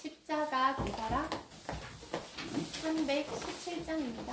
십자가 기사라 317장입니다.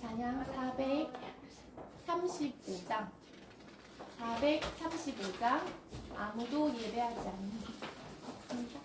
찬양 435장 435장 아무도 예배하지 않는 있습니다.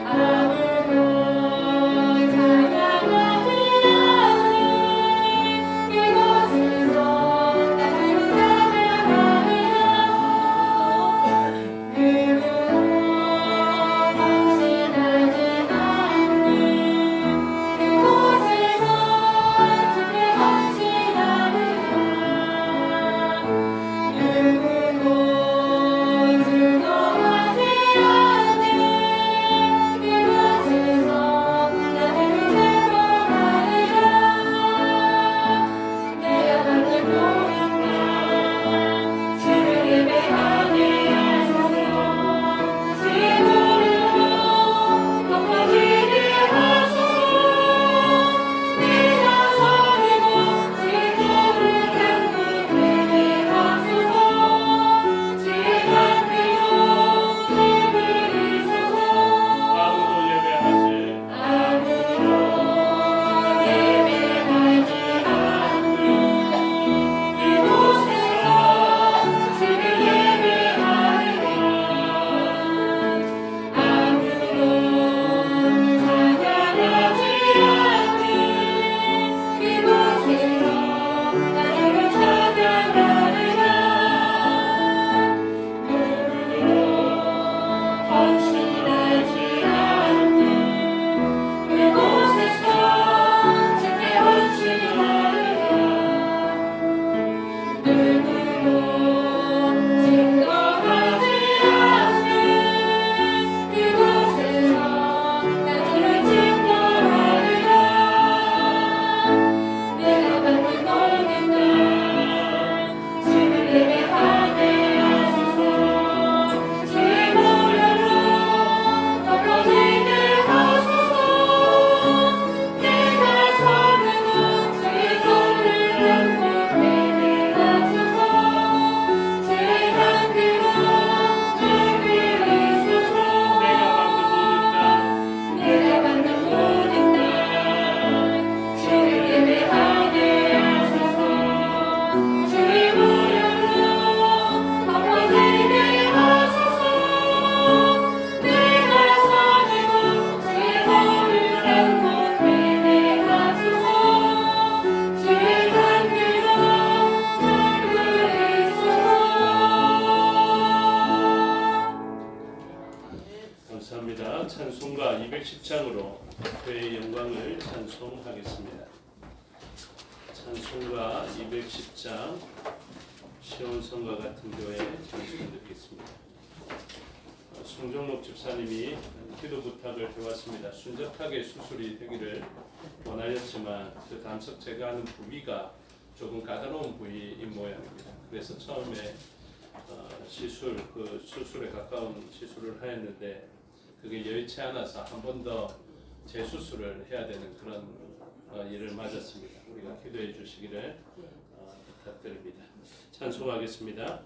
아무 찬송하겠습니다. 찬송가 210장 시온성과 같은 교회 찬송드리겠습니다. 송정록 집사님이 기도 부탁을 해왔습니다. 순적하게 수술이 되기를 원하였지만 그 담석 제거하는 부위가 조금 까다로운 부위인 모양입니다. 그래서 처음에 수술에 가까운 시술을 하였는데 그게 여의치 않아서 한 번 더 재수술을 해야 되는 그런 일을 맞았습니다. 우리가 기도해 주시기를 부탁드립니다. 찬송하겠습니다.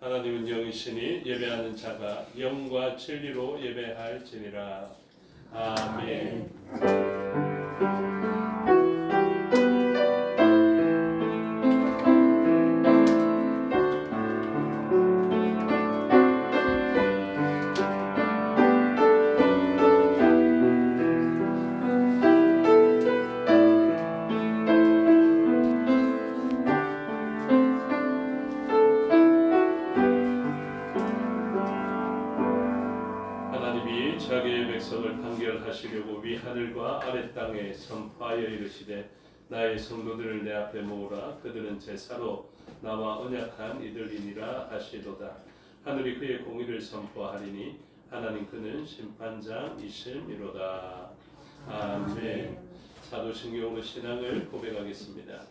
하나님은 영이시니 예배하는 자가 영과 진리로 예배할지니라. 아멘. 하나님이 자기의 백성을 판결하시려고 위 하늘과 아래 땅에 선포하여 이르시되 나의 성도들을 내 앞에 모으라. 그들은 제사로 나와 언약한 이들이니라 하시도다. 하늘이 그의 공의를 선포하리니 하나님 그는 심판장이심이로다. 아멘. 사도신경으로 신앙을 고백하겠습니다.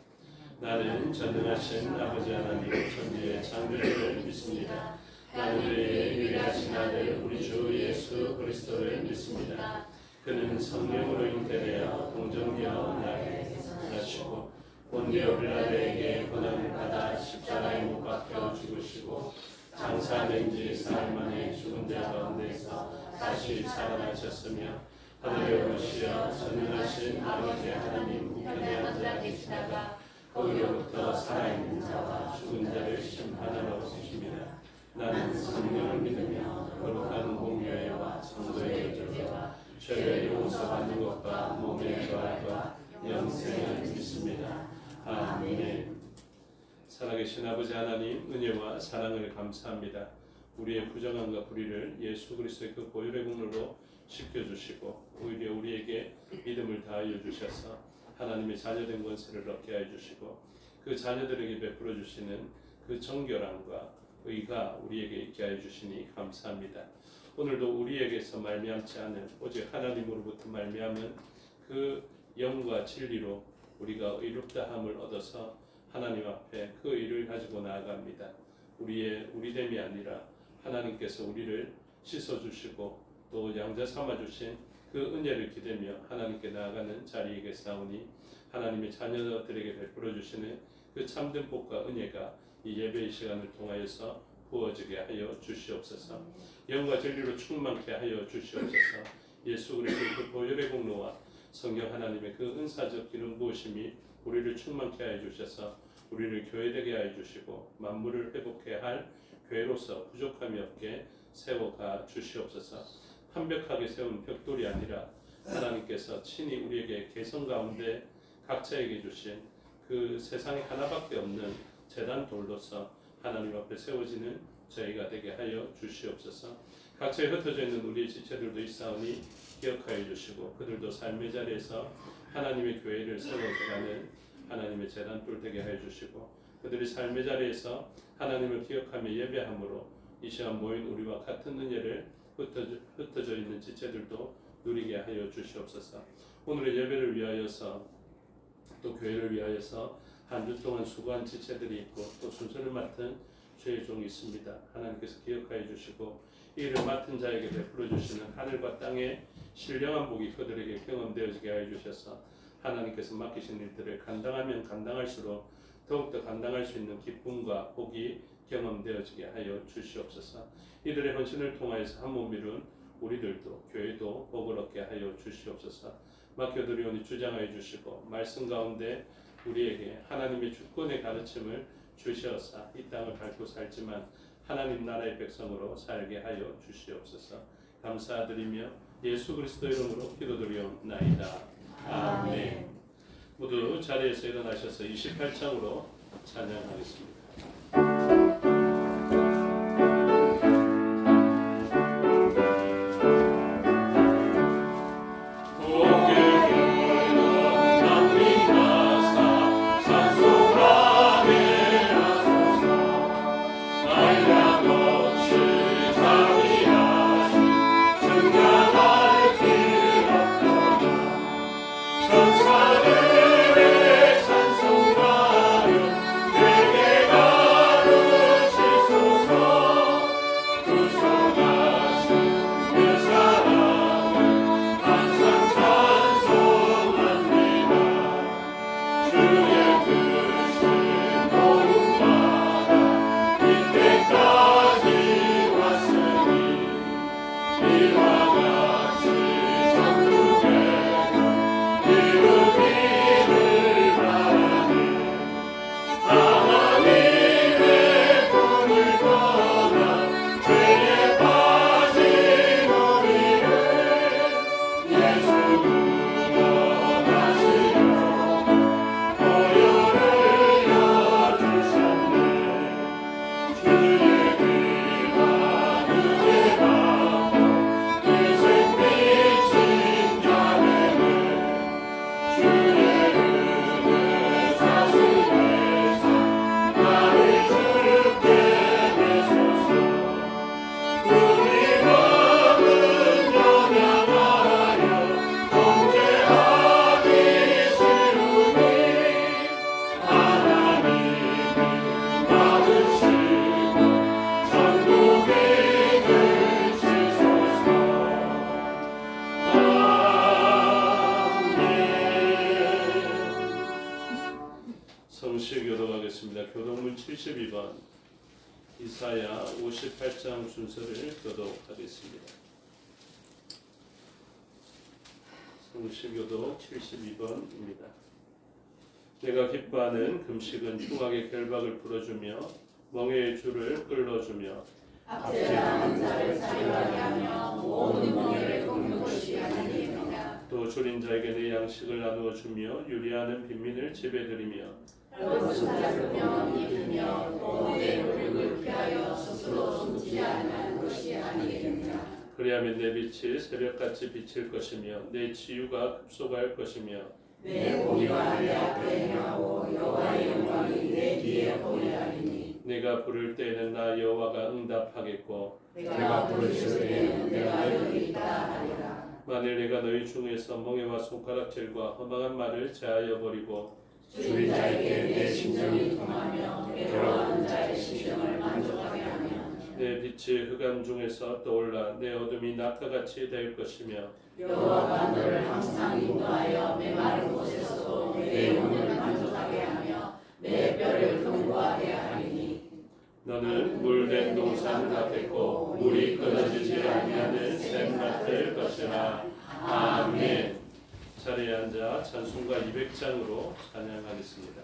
나는 전능하신 아버지 하나님 천지의 창조주를 믿습니다. 나는 그의 유일하신 아들 우리 주 예수 그리스도를 믿습니다. 그는 성령으로 잉태되어 동정녀 나에 나시고 본디오 빌라도에게 고난을 받아 십자가에 못 박혀 죽으시고 장사된 지 사흘 만에 죽은 자 가운데서 다시 살아나셨으며 하늘에 오르시어 전능하신 아버지 하나님 우편에 앉아 계시다가 거기로부터 살아있는 자와 죽은 자를 심판하러 오시십니다. 나는 성령을 믿으며 거룩한 공교회와 성도의 교제와 죄를 용서받는 것과 몸의 부활과 영생을 믿습니다. 아멘. 살아계신 아버지 하나님 은혜와 사랑을 감사합니다. 우리의 부정함과 불의를 예수 그리스도의 그 보혈의 공로로 씻겨주시고 오히려 우리에게 믿음을 다하여 주셔서 하나님의 자녀된 권세를 얻게 하여 주시고 그 자녀들에게 베풀어 주시는 그 정결함과 의가 우리에게 있게 하여 주시니 감사합니다. 오늘도 우리에게서 말미암지 않은 오직 하나님으로부터 말미암은 그 영과 진리로 우리가 의롭다함을 얻어서 하나님 앞에 그 의를 가지고 나아갑니다. 우리의 우리됨이 아니라 하나님께서 우리를 씻어주시고 또 양자 삼아주신 그 은혜를 기대며 하나님께 나아가는 자리이겠사오니 하나님의 자녀들에게 베풀어 주시는 그 참된 복과 은혜가 이 예배의 시간을 통하여서 부어지게 하여 주시옵소서. 영과 진리로 충만케 하여 주시옵소서. 예수 그리스도의 그 보혈의 공로와 성령 하나님의 그 은사적 기름 부으심이 우리를 충만케 하여 주셔서 우리를 교회되게 하여 주시고 만물을 회복해 할 교회로서 부족함이 없게 세워가 주시옵소서. 완벽하게 세운 벽돌이 아니라 하나님께서 친히 우리에게 개성 가운데 각자에게 주신 그 세상에 하나밖에 없는 제단 돌로서 하나님 앞에 세워지는 저희가 되게 하여 주시옵소서. 각처에 흩어져 있는 우리의 지체들도 있사오니 기억하여 주시고 그들도 삶의 자리에서 하나님의 교회를 세워가는 하나님의 제단돌 되게 하여 주시고 그들이 삶의 자리에서 하나님을 기억하며 예배함으로 이 시간 모인 우리와 같은 은혜를 흩어져 있는 지체들도 누리게 하여 주시옵소서. 오늘의 예배를 위하여서 또 교회를 위하여서 한 주 동안 수고한 지체들이 있고 또 순서를 맡은 주의 종이 있습니다. 하나님께서 기억하여 주시고 이 일을 맡은 자에게 베풀어 주시는 하늘과 땅의 신령한 복이 그들에게 경험되어지게 하여 주셔서 하나님께서 맡기신 일들을 감당하면 감당할수록 더욱더 감당할 수 있는 기쁨과 복이 경험되어지게 하여 주시옵소서. 이들의 헌신을 통하여서 한 몸 이룬 우리들도 교회도 복을 얻게 하여 주시옵소서. 맡겨드리오니 주장하여 주시고 말씀 가운데 우리에게 하나님의 주권의 가르침을 주시어서 이 땅을 밟고 살지만 하나님 나라의 백성으로 살게 하여 주시옵소서. 감사드리며 예수 그리스도 이름으로 기도드리옵나이다. 아멘. 모두 자리에서 일어나셔서 28장으로 찬양하겠습니다. 교독문 72번 이사야 58장 순서를 교독하겠습니다. 성시교독 72번입니다. 내가 기뻐하는 금식은 흉악의 결박을 풀어주며 멍에의 줄을 끌어주며 압제당한 자를 자유하게 하며 모든 멍에를 꺾는 것이 하나님이니라. 또 줄인 자에게 내 양식을 나누어 주며 유리하는 빈민을 지배드리며 혈것을 자르며 입히며 또 내 굴을 피하여 스스로 숨지 않는 것이 아니겠느냐. 그리하면 내 빛이 새벽같이 비칠 것이며 내 치유가 급속할 것이며 내 공의가 내 앞에 행하고 여호와의 영광이 내 뒤에 보이리니 내가 부를 때에는 나 여호와가 응답하겠고 내가 부르실 때에는 내가 여기 있다 하리라. 만일 내가 너희 중에서 멍에와 손가락질과 허망한 말을 제하여 버리고 줄인 자에게 내 심정이 통하며 괴로워하는 자의 심정을 만족하게 하면 내 빛이 흑암 중에서 떠올라 내 어둠이 낮과 같이 될 것이며 여호와가 너를 항상 인도하여 메마른 곳에서도 내 영혼을 만족하게 하며 내 뼈를 견고하게 하리니 너는 물된 동산 같겠고 물이 끊어지지 아니하는 샘 같을 것이라. 아멘. 자리에 앉아 찬송가 200장으로 찬양하겠습니다.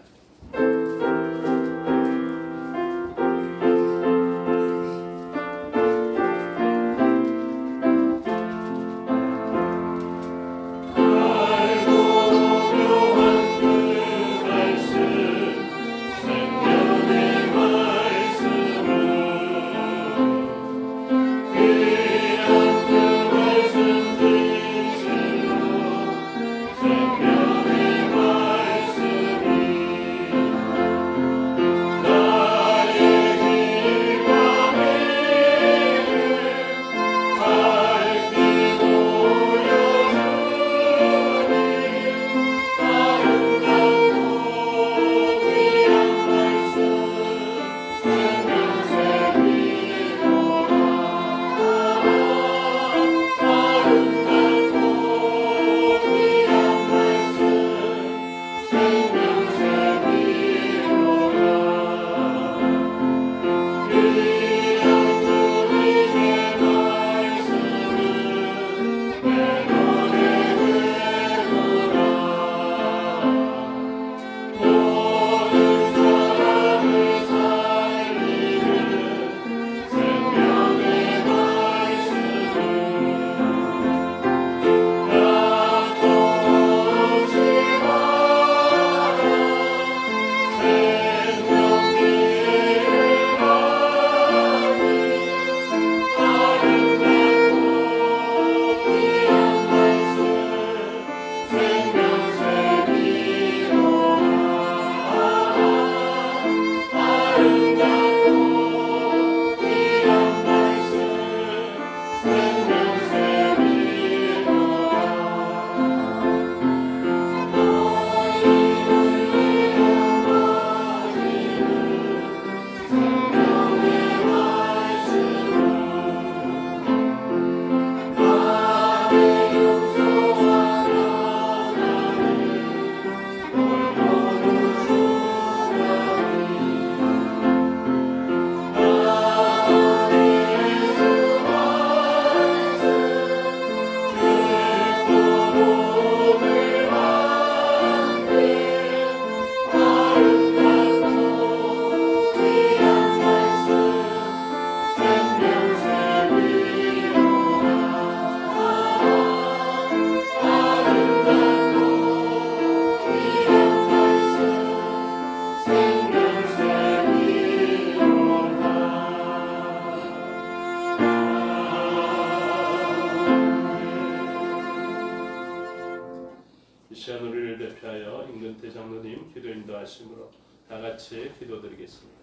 이 시간 우리를 대표하여 임근태 장로님 기도 인도하심으로 다 같이 기도드리겠습니다.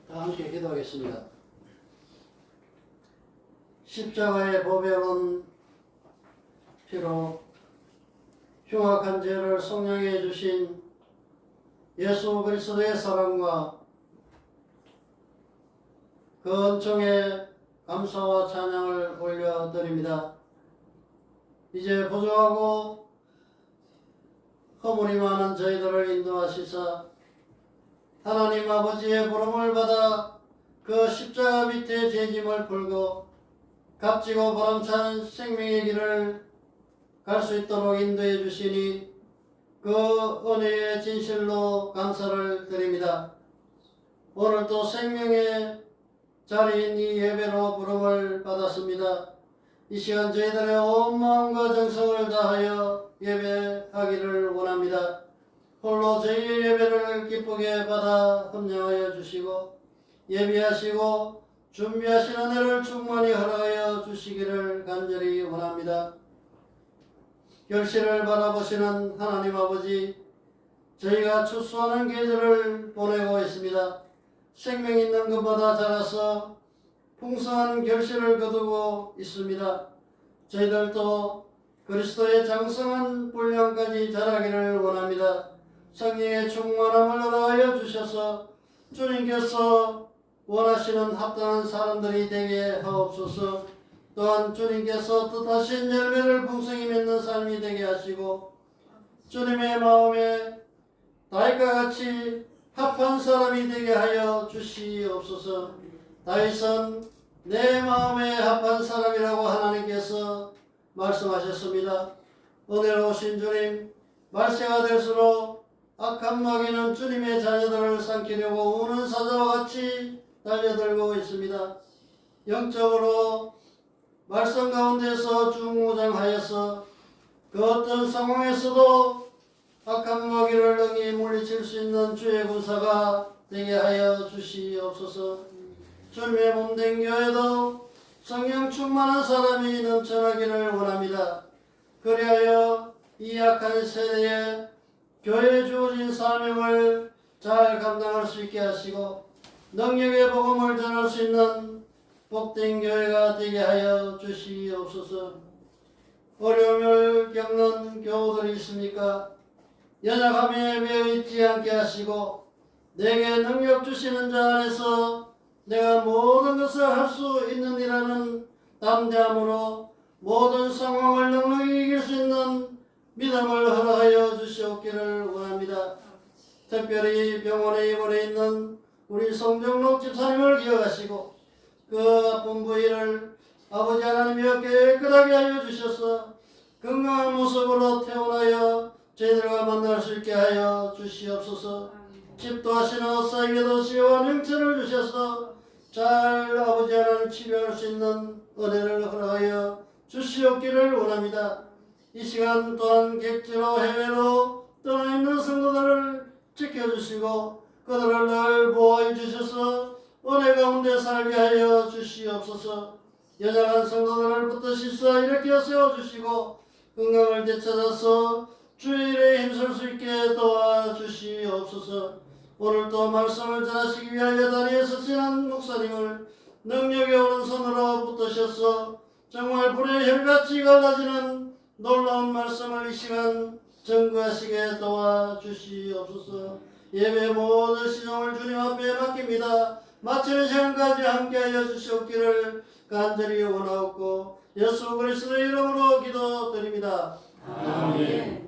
다 함께 기도하겠습니다. 십자가의 보배로운 피로 흉악한 죄를 속량해 주신 예수 그리스도의 사랑과 그 은총에 감사와 찬양을 올려드립니다. 이제 부족하고 허물이 많은 저희들을 인도하시사 하나님 아버지의 부름을 받아 그 십자가 밑에 죄짐을 풀고 값지고 보람찬 생명의 길을 갈 수 있도록 인도해 주시니 그 은혜의 진실로 감사를 드립니다. 오늘도 생명의 자리인 이 예배로 부름을 받았습니다. 이 시간 저희들의 온 마음과 정성을 다하여 예배하기를 원합니다. 홀로 저희의 예배를 기쁘게 받아 합령하여 주시고 예비하시고 준비하신 은혜를 충만히 허락하여 주시기를 간절히 원합니다. 결실을 바라보시는 하나님 아버지, 저희가 추수하는 계절을 보내고 있습니다. 생명 있는 것마다 자라서 풍성한 결실을 거두고 있습니다. 저희들도 그리스도의 장성한 분량까지 자라기를 원합니다. 성령의 충만함을 허락하여 주셔서 주님께서 원하시는 합당한 사람들이 되게 하옵소서. 또한 주님께서 뜻하신 열매를 풍성히 맺는 삶이 되게 하시고 주님의 마음에 다윗과 같이 합한 사람이 되게 하여 주시옵소서. 다윗은 내 마음에 합한 사람이라고 하나님께서 말씀하셨습니다. 은혜로우신 주님, 말세가 될수록 악한 마귀는 주님의 자녀들을 삼키려고 우는 사자와 같이 달려들고 있습니다. 영적으로 말씀 가운데서 중무장하여서 그 어떤 상황에서도 악한 마귀를 능히 물리칠 수 있는 주의 군사가 되게 하여 주시옵소서. 주님의 몸된 교회도 성령 충만한 사람이 넘쳐나기를 원합니다. 그리하여 이 악한 세대에 교회에 주어진 사명을 잘 감당할 수 있게 하시고 능력의 복음을 전할 수 있는 복된 교회가 되게 하여 주시옵소서. 어려움을 겪는 교우들이 있습니까? 연약함에 매여 있지 않게 하시고 내게 능력 주시는 자 안에서 내가 모든 것을 할 수 있느니라는 담대함으로 모든 상황을 넉넉히 이길 수 있는 믿음을 허락하여 주시옵기를 원합니다. 특별히 병원에 입원해 있는 우리 송정록 집사님을 기억하시고 그 아픈 부위를 아버지 하나님이 깨끗하게 하여 주셔서 건강한 모습으로 태어나여 저희들과 만날 수 있게 하여 주시옵소서. 집도하시는 어사에게도 지혜와 명철을 주셔서 잘 아버지 하나님 치료할 수 있는 은혜를 허락하여 주시옵기를 원합니다. 이 시간 또한 객지로 해외로 떠나 있는 성도들을 지켜주시고 그들을 늘 보호해 주셔서 은혜 가운데 살게 하여 주시옵소서. 연약한 성도들을 붙드시사 일으켜 세워주시고 건강을 되찾아서 주의 일에 힘쓸 수 있게 도와주시옵소서. 오늘도 말씀을 전하시기 위하여 다리에 서시는 목사님을 능력의 오른손으로 붙드셔서 정말 불의 혈같이 갈라지는 놀라운 말씀을 이 시간 전구하시게 도와주시옵소서. 예배 모든 시종을 주님 앞에 맡깁니다. 마치는 시간까지 함께하여 주시옵기를 간절히 원하옵고 예수 그리스도의 이름으로 기도드립니다. 아멘.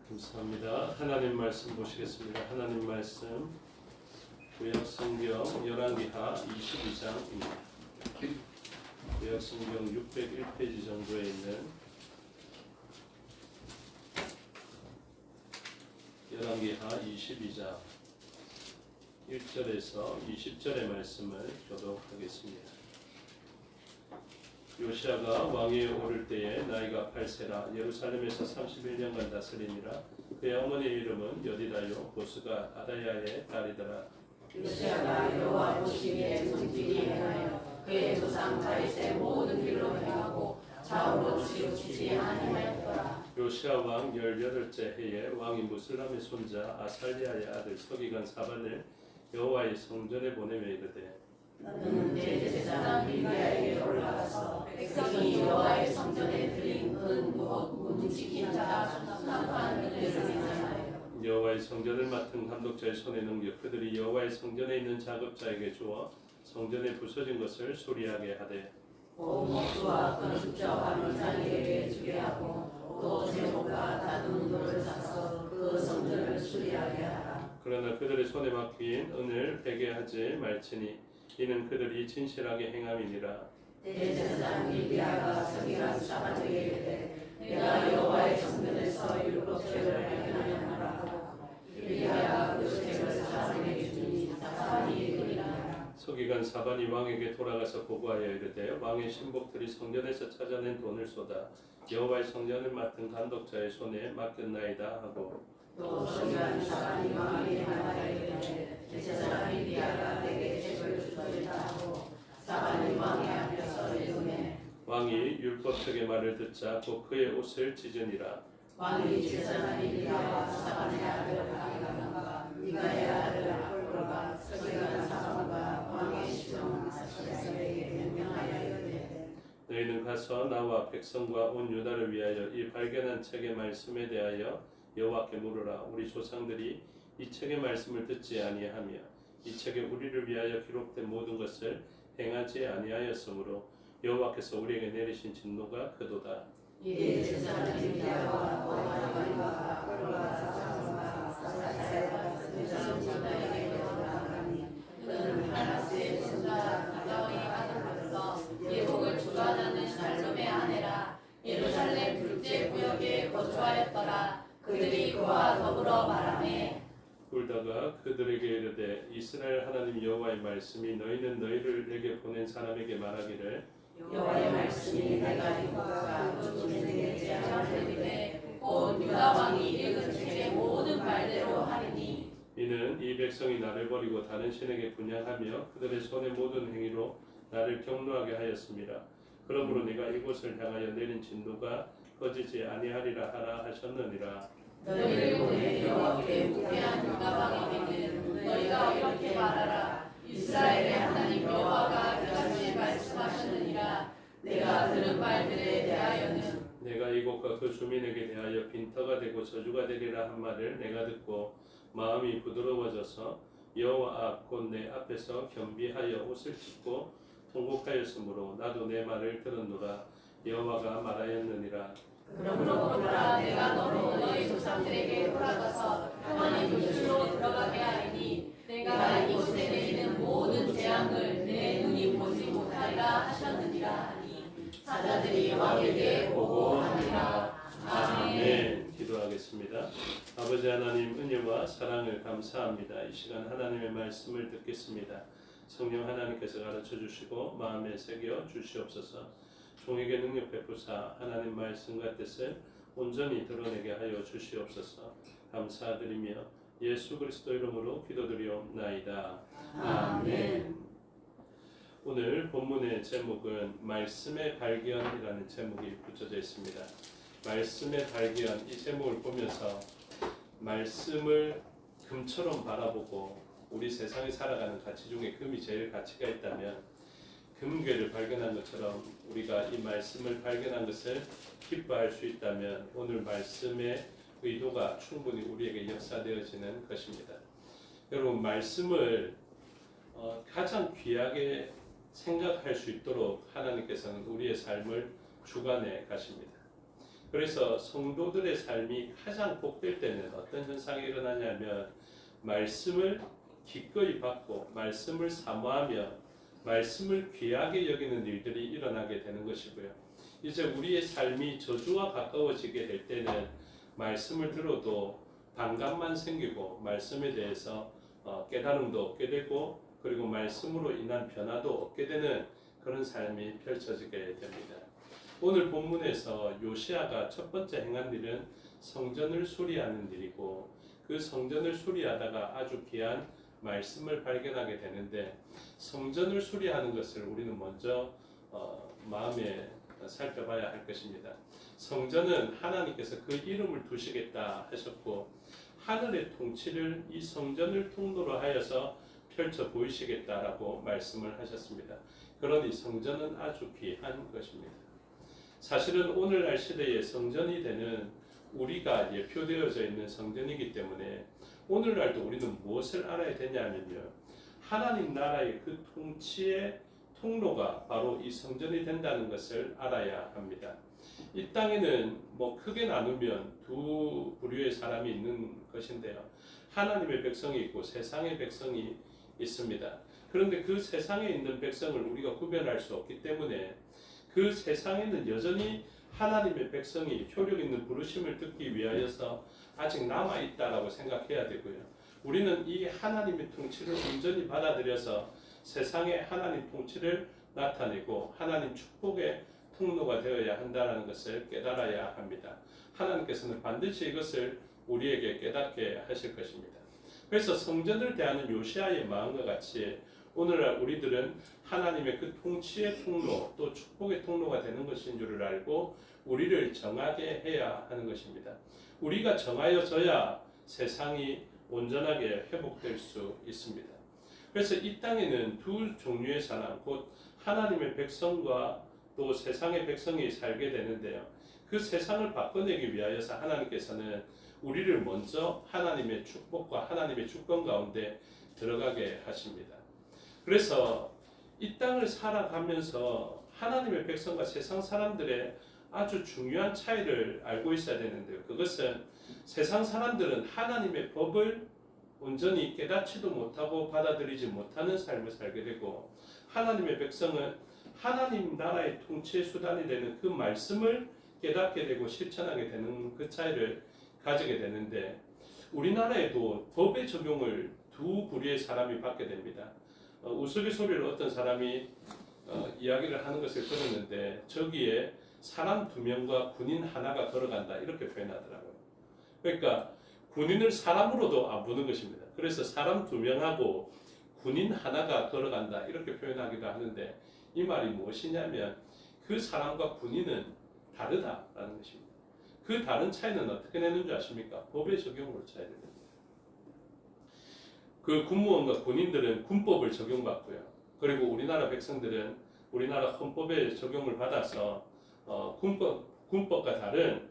감사합니다. 하나님 말씀 보시겠습니다. 하나님 말씀 구약성경 열왕기하 22장입니다. 구약성경 601페이지 정도에 있는 열왕기하 22장 1절에서 20절의 말씀을 교독하겠습니다. 요시아가 왕위에 오를 때에 나이가 8세라 예루살렘에서 31년간 다스리니라. 그의 어머니의 이름은 여디다요 보스가 아다야의 딸이더라. 요시아가 여호와 보시기에 정직히 행하여 그의 조상 다윗의 모든 길로 행하고 좌우로 치우치지 아니하였더라. 요시아 왕 18째 해에 왕이 무슬람의 손자 아살리아의 아들 서기관 사반을 여호와의 성전에 보내며 이르되 너는 대제사장 hilki야에게 올라가서 백성이 여호와의 성전에 드린 은 무엇 움직인 자 수상한 일들을 행하여 여호와의 성전을 맡은 감독자의 손에 넘겨 그들이 여호와의 성전에 있는 작업자에게 주어 성전에 부서진 것을 수리하게 하되 목수와 건축자와 민장에게 주게 하고 또 제목과 다듬은 돌을 사서 그 성전을 수리하게 하라. 그러나 그들의 손에 맡긴 은을 회개하지 말지니 이는 그들이 진실하게 행함이니라. 대제사장 hilki야가 서기관 사반에게 이르되 내가 여호와의 성전에서 율법책을 발견하였노라 하고 hilki야가 그 책을 사반에게 주니 사반이 읽으리라. 서기관 사반이 왕에게 돌아가서 보고하여 이르되 왕의 신복들이 성전에서 찾아낸 돈을 쏟아 여호와의 성전을 맡은 감독자의 손에 맡겼나이다 하고 또 소유한 사람이 왕에게 말하되 제사장 일리야가 내게 책을 주었다 하고 사반이 왕의 앞에서 읽음에 왕이 율법책의 말을 듣자 곧 그의 옷을 찢으니라. 왕이 제사장 일리야와 사반의 아들 아히가가 미가의 아들 아볼과 서기관 사반과 왕의 시종 아사랴에게 명령하여 이르되 너희는 가서 나와 백성과 온 유다를 위하여 이 발견한 책의 말씀에 대하여 여호와께 물으라. 우리 조상들이 이 책의 말씀을 듣지 아니하며 이 책에 우리를 위하여 기록된 모든 것을 행하지 아니하였으므로 여호와께서 우리에게 내리신 진노가 그도다. 이에 제사장 일리야와 왕과 아볼과 사반과 아사랴가 제사장 유다에게 돌아가니 그는 하나스의 손자 가다의 아들로서 예복을 주관하는 살롬의 아내라. 예루살렘 둘째 구역에 거주하였더라. 그들이 그와 더불어 말하매 울다가 그들에게 이르되 이스라엘 하나님 여호와의 말씀이 너희는 너희를 내게 보낸 사람에게 말하기를 여호와의 말씀이 내가 이것과 주님에게 제안하리되 곧 유다 왕이 읽은 책의 모든 말대로 하리니 이는 이 백성이 나를 버리고 다른 신에게 분양하며 그들의 손의 모든 행위로 나를 경노하게 하였습니다. 그러므로 내가 이곳을 향하여 내린 진노가 꺼지지 아니하리라 하라 하셨느니라. 너희를 보내 여호와께 묵게한 유다 왕에게는 너희가 이렇게 말하라. 이스라엘의 하나님 여호와가 이같이 말씀하셨느니라. 내가 들은 말들에 대하여는 내가 이곳과 그 주민에게 대하여 빈터가 되고 저주가 되리라 한 말을 내가 듣고 마음이 부드러워져서 여호와 앞 곧 내 앞에서 겸비하여 옷을 찢고 통곡하였으므로 나도 내 말을 들었노라. 여호와가 말하였느니라. 그러므로 보라 내가 너로 너희 조상들에게 돌아가서 평안히 물줄로 들어가게 하리니 내가 이곳에 내리는 모든 재앙을 내 눈이 보지 못하리라 하셨느니라 하니 사자들이 왕에게 보고하니라. 아멘. 기도하겠습니다. 아버지 하나님 은혜와 사랑을 감사합니다. 이 시간 하나님의 말씀을 듣겠습니다. 성령 하나님께서 가르쳐 주시고 마음에 새겨 주시옵소서. 종에게 능력 베푸사 하나님 말씀과 뜻을 온전히 드러내게 하여 주시옵소서. 감사드리며 예수 그리스도 이름으로 기도드리옵나이다. 아멘. 오늘 본문의 제목은 말씀의 발견이라는 제목이 붙여져 있습니다. 말씀의 발견, 이 제목을 보면서 말씀을 금처럼 바라보고 우리 세상에 살아가는 가치 중에 금이 제일 가치가 있다면 금괴를 발견한 것처럼 우리가 이 말씀을 발견한 것을 기뻐할 수 있다면 오늘 말씀의 의도가 충분히 우리에게 역사되어지는 것입니다. 여러분 말씀을 가장 귀하게 생각할 수 있도록 하나님께서는 우리의 삶을 주관해 가십니다. 그래서 성도들의 삶이 가장 복될 때는 어떤 현상이 일어나냐면 말씀을 기꺼이 받고 말씀을 사모하며 말씀을 귀하게 여기는 일들이 일어나게 되는 것이고요. 이제 우리의 삶이 저주와 가까워지게 될 때는 말씀을 들어도 반감만 생기고 말씀에 대해서 깨달음도 얻게 되고 그리고 말씀으로 인한 변화도 얻게 되는 그런 삶이 펼쳐지게 됩니다. 오늘 본문에서 요시아가 첫 번째 행한 일은 성전을 수리하는 일이고 그 성전을 수리하다가 아주 귀한 말씀을 발견하게 되는데 성전을 수리하는 것을 우리는 먼저 마음에 살펴봐야 할 것입니다. 성전은 하나님께서 그 이름을 두시겠다 하셨고 하늘의 통치를 이 성전을 통로로 하여서 펼쳐 보이시겠다라고 말씀을 하셨습니다. 그러니 성전은 아주 귀한 것입니다. 사실은 오늘날 시대의 성전이 되는 우리가 예표되어져 있는 성전이기 때문에 오늘날도 우리는 무엇을 알아야 되냐면요. 하나님 나라의 그 통치의 통로가 바로 이 성전이 된다는 것을 알아야 합니다. 이 땅에는 크게 나누면 두 부류의 사람이 있는 것인데요. 하나님의 백성이 있고 세상의 백성이 있습니다. 그런데 그 세상에 있는 백성을 우리가 구별할 수 없기 때문에 그 세상에는 여전히 하나님의 백성이 효력 있는 부르심을 듣기 위하여서 아직 남아있다라고 생각해야 되고요. 우리는 이 하나님의 통치를 온전히 받아들여서 세상에 하나님 통치를 나타내고 하나님 축복의 통로가 되어야 한다는 것을 깨달아야 합니다. 하나님께서는 반드시 이것을 우리에게 깨닫게 하실 것입니다. 그래서 성전을 대하는 요시아의 마음과 같이 오늘날 우리들은 하나님의 그 통치의 통로 또 축복의 통로가 되는 것인 줄을 알고 우리를 정하게 해야 하는 것입니다. 우리가 정하여져야 세상이 온전하게 회복될 수 있습니다. 그래서 이 땅에는 두 종류의 사람, 곧 하나님의 백성과 또 세상의 백성이 살게 되는데요. 그 세상을 바꿔내기 위하여서 하나님께서는 우리를 먼저 하나님의 축복과 하나님의 주권 가운데 들어가게 하십니다. 그래서 이 땅을 살아가면서 하나님의 백성과 세상 사람들의 아주 중요한 차이를 알고 있어야 되는데요. 그것은 세상 사람들은 하나님의 법을 온전히 깨닫지도 못하고 받아들이지 못하는 삶을 살게 되고 하나님의 백성은 하나님 나라의 통치의 수단이 되는 그 말씀을 깨닫게 되고 실천하게 되는 그 차이를 가지게 되는데 우리나라에도 법의 적용을 두 부류의 사람이 받게 됩니다. 우스갯소리를 어떤 사람이 이야기를 하는 것을 들었는데 저기에 사람 2명과 군인 하나가 걸어간다 이렇게 표현하더라고요. 그러니까 군인을 사람으로도 안 보는 것입니다. 그래서 사람 2명하고 군인 하나가 걸어간다 이렇게 표현하기도 하는데 이 말이 무엇이냐면 그 사람과 군인은 다르다라는 것입니다. 그 다른 차이는 어떻게 내는 줄 아십니까? 법의 적용으로 차이를 냅니다. 그 군무원과 군인들은 군법을 적용받고요. 그리고 우리나라 백성들은 우리나라 헌법의 적용을 받아서 군법과 다른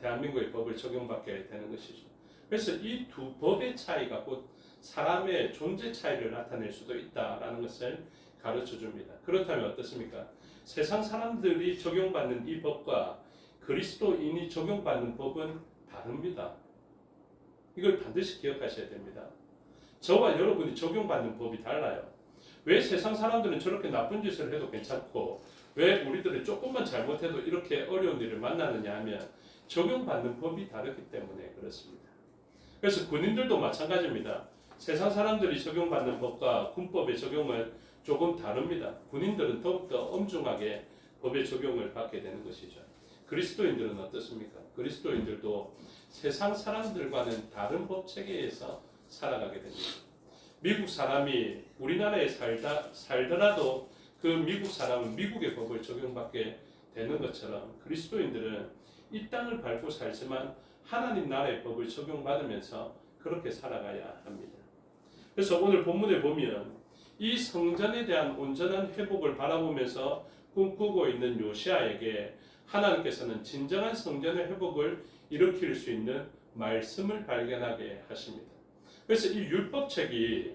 대한민국의 법을 적용받게 되는 것이죠. 그래서 이 두 법의 차이가 곧 사람의 존재 차이를 나타낼 수도 있다라는 것을 가르쳐 줍니다. 그렇다면 어떻습니까? 세상 사람들이 적용받는 이 법과 그리스도인이 적용받는 법은 다릅니다. 이걸 반드시 기억하셔야 됩니다. 저와 여러분이 적용받는 법이 달라요. 왜 세상 사람들은 저렇게 나쁜 짓을 해도 괜찮고 왜 우리들은 조금만 잘못해도 이렇게 어려운 일을 만나느냐 하면 적용받는 법이 다르기 때문에 그렇습니다. 그래서 군인들도 마찬가지입니다. 세상 사람들이 적용받는 법과 군법의 적용은 조금 다릅니다. 군인들은 더욱더 엄중하게 법의 적용을 받게 되는 것이죠. 그리스도인들은 어떻습니까? 그리스도인들도 세상 사람들과는 다른 법 체계에서 살아가게 됩니다. 미국 사람이 우리나라에 살더라도 그 미국 사람은 미국의 법을 적용받게 되는 것처럼 그리스도인들은 이 땅을 밟고 살지만 하나님 나라의 법을 적용받으면서 그렇게 살아가야 합니다. 그래서 오늘 본문에 보면 이 성전에 대한 온전한 회복을 바라보면서 꿈꾸고 있는 요시아에게 하나님께서는 진정한 성전의 회복을 일으킬 수 있는 말씀을 발견하게 하십니다. 그래서 이 율법책이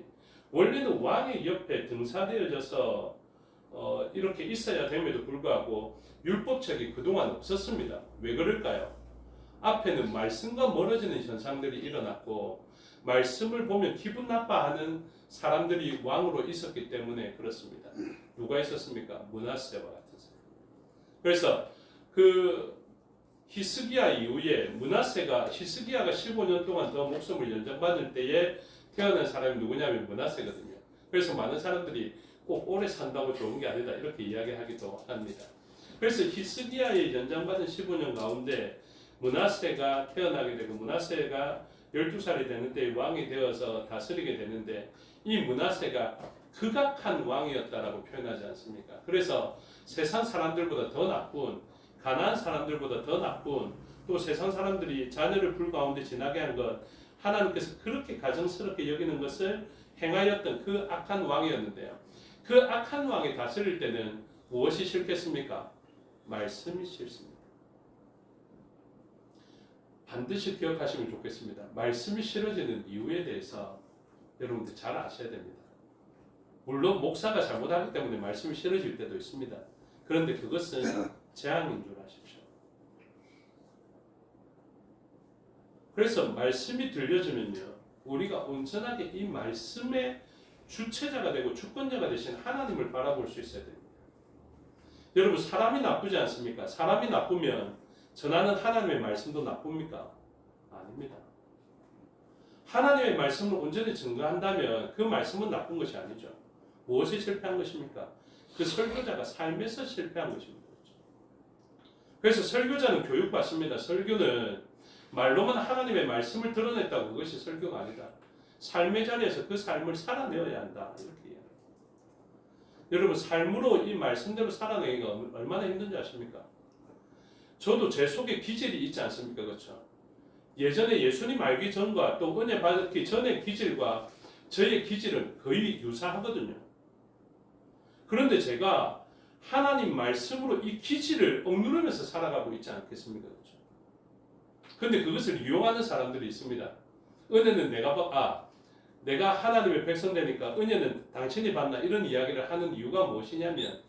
원래는 왕의 옆에 등사되어져서 이렇게 있어야 됨에도 불구하고 율법책이 그동안 없었습니다. 왜 그럴까요? 앞에는 말씀과 멀어지는 현상들이 일어났고 말씀을 보면 기분 나빠하는 사람들이 왕으로 있었기 때문에 그렇습니다. 누가 있었습니까? 므낫세와 같은 사람. 그래서 그 히스기야 이후에 히스기야가 15년 동안 더 목숨을 연장받을 때에 태어난 사람이 누구냐면 므낫세거든요. 그래서 많은 사람들이 꼭 오래 산다고 좋은 게 아니다 이렇게 이야기하기도 합니다. 그래서 히스기야의 연장받은 15년 가운데 므낫세가 태어나게 되고 므낫세가 12살이 되는 때 왕이 되어서 다스리게 되는데 이 므낫세가 극악한 왕이었다라고 표현하지 않습니까? 그래서 세상 사람들보다 더 나쁜 가나안 사람들보다 더 나쁜 또 세상 사람들이 자녀를 불 가운데 지나게 한 것 하나님께서 그렇게 가증스럽게 여기는 것을 행하였던 그 악한 왕이었는데요. 그 악한 왕이 다스릴 때는 무엇이 싫겠습니까? 말씀이 싫습니다. 반드시 기억하시면 좋겠습니다. 말씀이 싫어지는 이유에 대해서 여러분들 잘 아셔야 됩니다. 물론 목사가 잘못하기 때문에 말씀이 싫어질 때도 있습니다. 그런데 그것은 재앙인 줄 아십시오. 그래서 말씀이 들려주면요, 우리가 온전하게 이 말씀의 주체자가 되고 주권자가 되신 하나님을 바라볼 수 있어야 됩니다. 여러분, 사람이 나쁘지 않습니까? 사람이 나쁘면 전하는 하나님의 말씀도 나쁩니까? 아닙니다. 하나님의 말씀을 온전히 증거한다면 그 말씀은 나쁜 것이 아니죠. 무엇에 실패한 것입니까? 그 설교자가 삶에서 실패한 것입니다. 그래서 설교자는 교육받습니다. 설교는 말로만 하나님의 말씀을 드러냈다고 그것이 설교가 아니다. 삶의 자리에서 그 삶을 살아내어야 한다. 이렇게 이야기합니다. 여러분 삶으로 이 말씀대로 살아내기가 얼마나 힘든지 아십니까? 저도 제 속에 기질이 있지 않습니까? 그렇죠? 예전에 예수님 알기 전과 또 은혜 받기 전의 기질과 저의 기질은 거의 유사하거든요. 그런데 제가 하나님 말씀으로 이 기질을 억누르면서 살아가고 있지 않겠습니까? 그렇죠? 근데 그것을 이용하는 사람들이 있습니다. 은혜는 내가 하나님의 백성 되니까 은혜는 당신이 받나 이런 이야기를 하는 이유가 무엇이냐면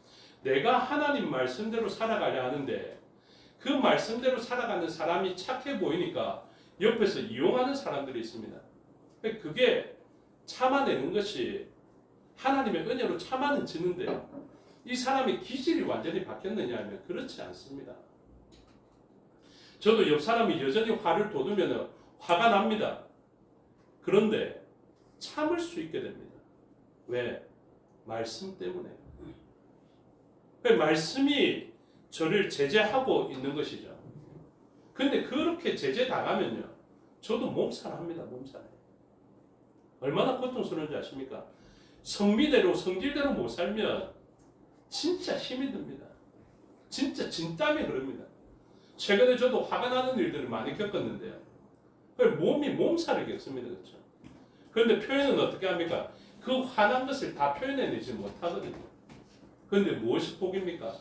내가 하나님 말씀대로 살아가려 하는데 그 말씀대로 살아가는 사람이 착해 보이니까 옆에서 이용하는 사람들이 있습니다. 그게 참아내는 것이 하나님의 은혜로 참아는 지는데 이 사람의 기질이 완전히 바뀌었느냐 하면 그렇지 않습니다. 저도 옆 사람이 여전히 화를 돋우면 화가 납니다. 그런데 참을 수 있게 됩니다. 왜? 말씀 때문에. 말씀이 저를 제재하고 있는 것이죠. 근데 그렇게 제재당하면요. 저도 몸살합니다. 몸살해. 얼마나 고통스러운지 아십니까? 성미대로 성질대로 못 살면 진짜 힘이 듭니다. 진짜 진땀이 흐릅니다. 최근에 저도 화가 나는 일들을 많이 겪었는데요. 몸이 몸살을 겪습니다. 그렇죠? 그런데 표현은 어떻게 합니까? 그 화난 것을 다 표현해내지 못하거든요. 그런데 무엇이 복입니까?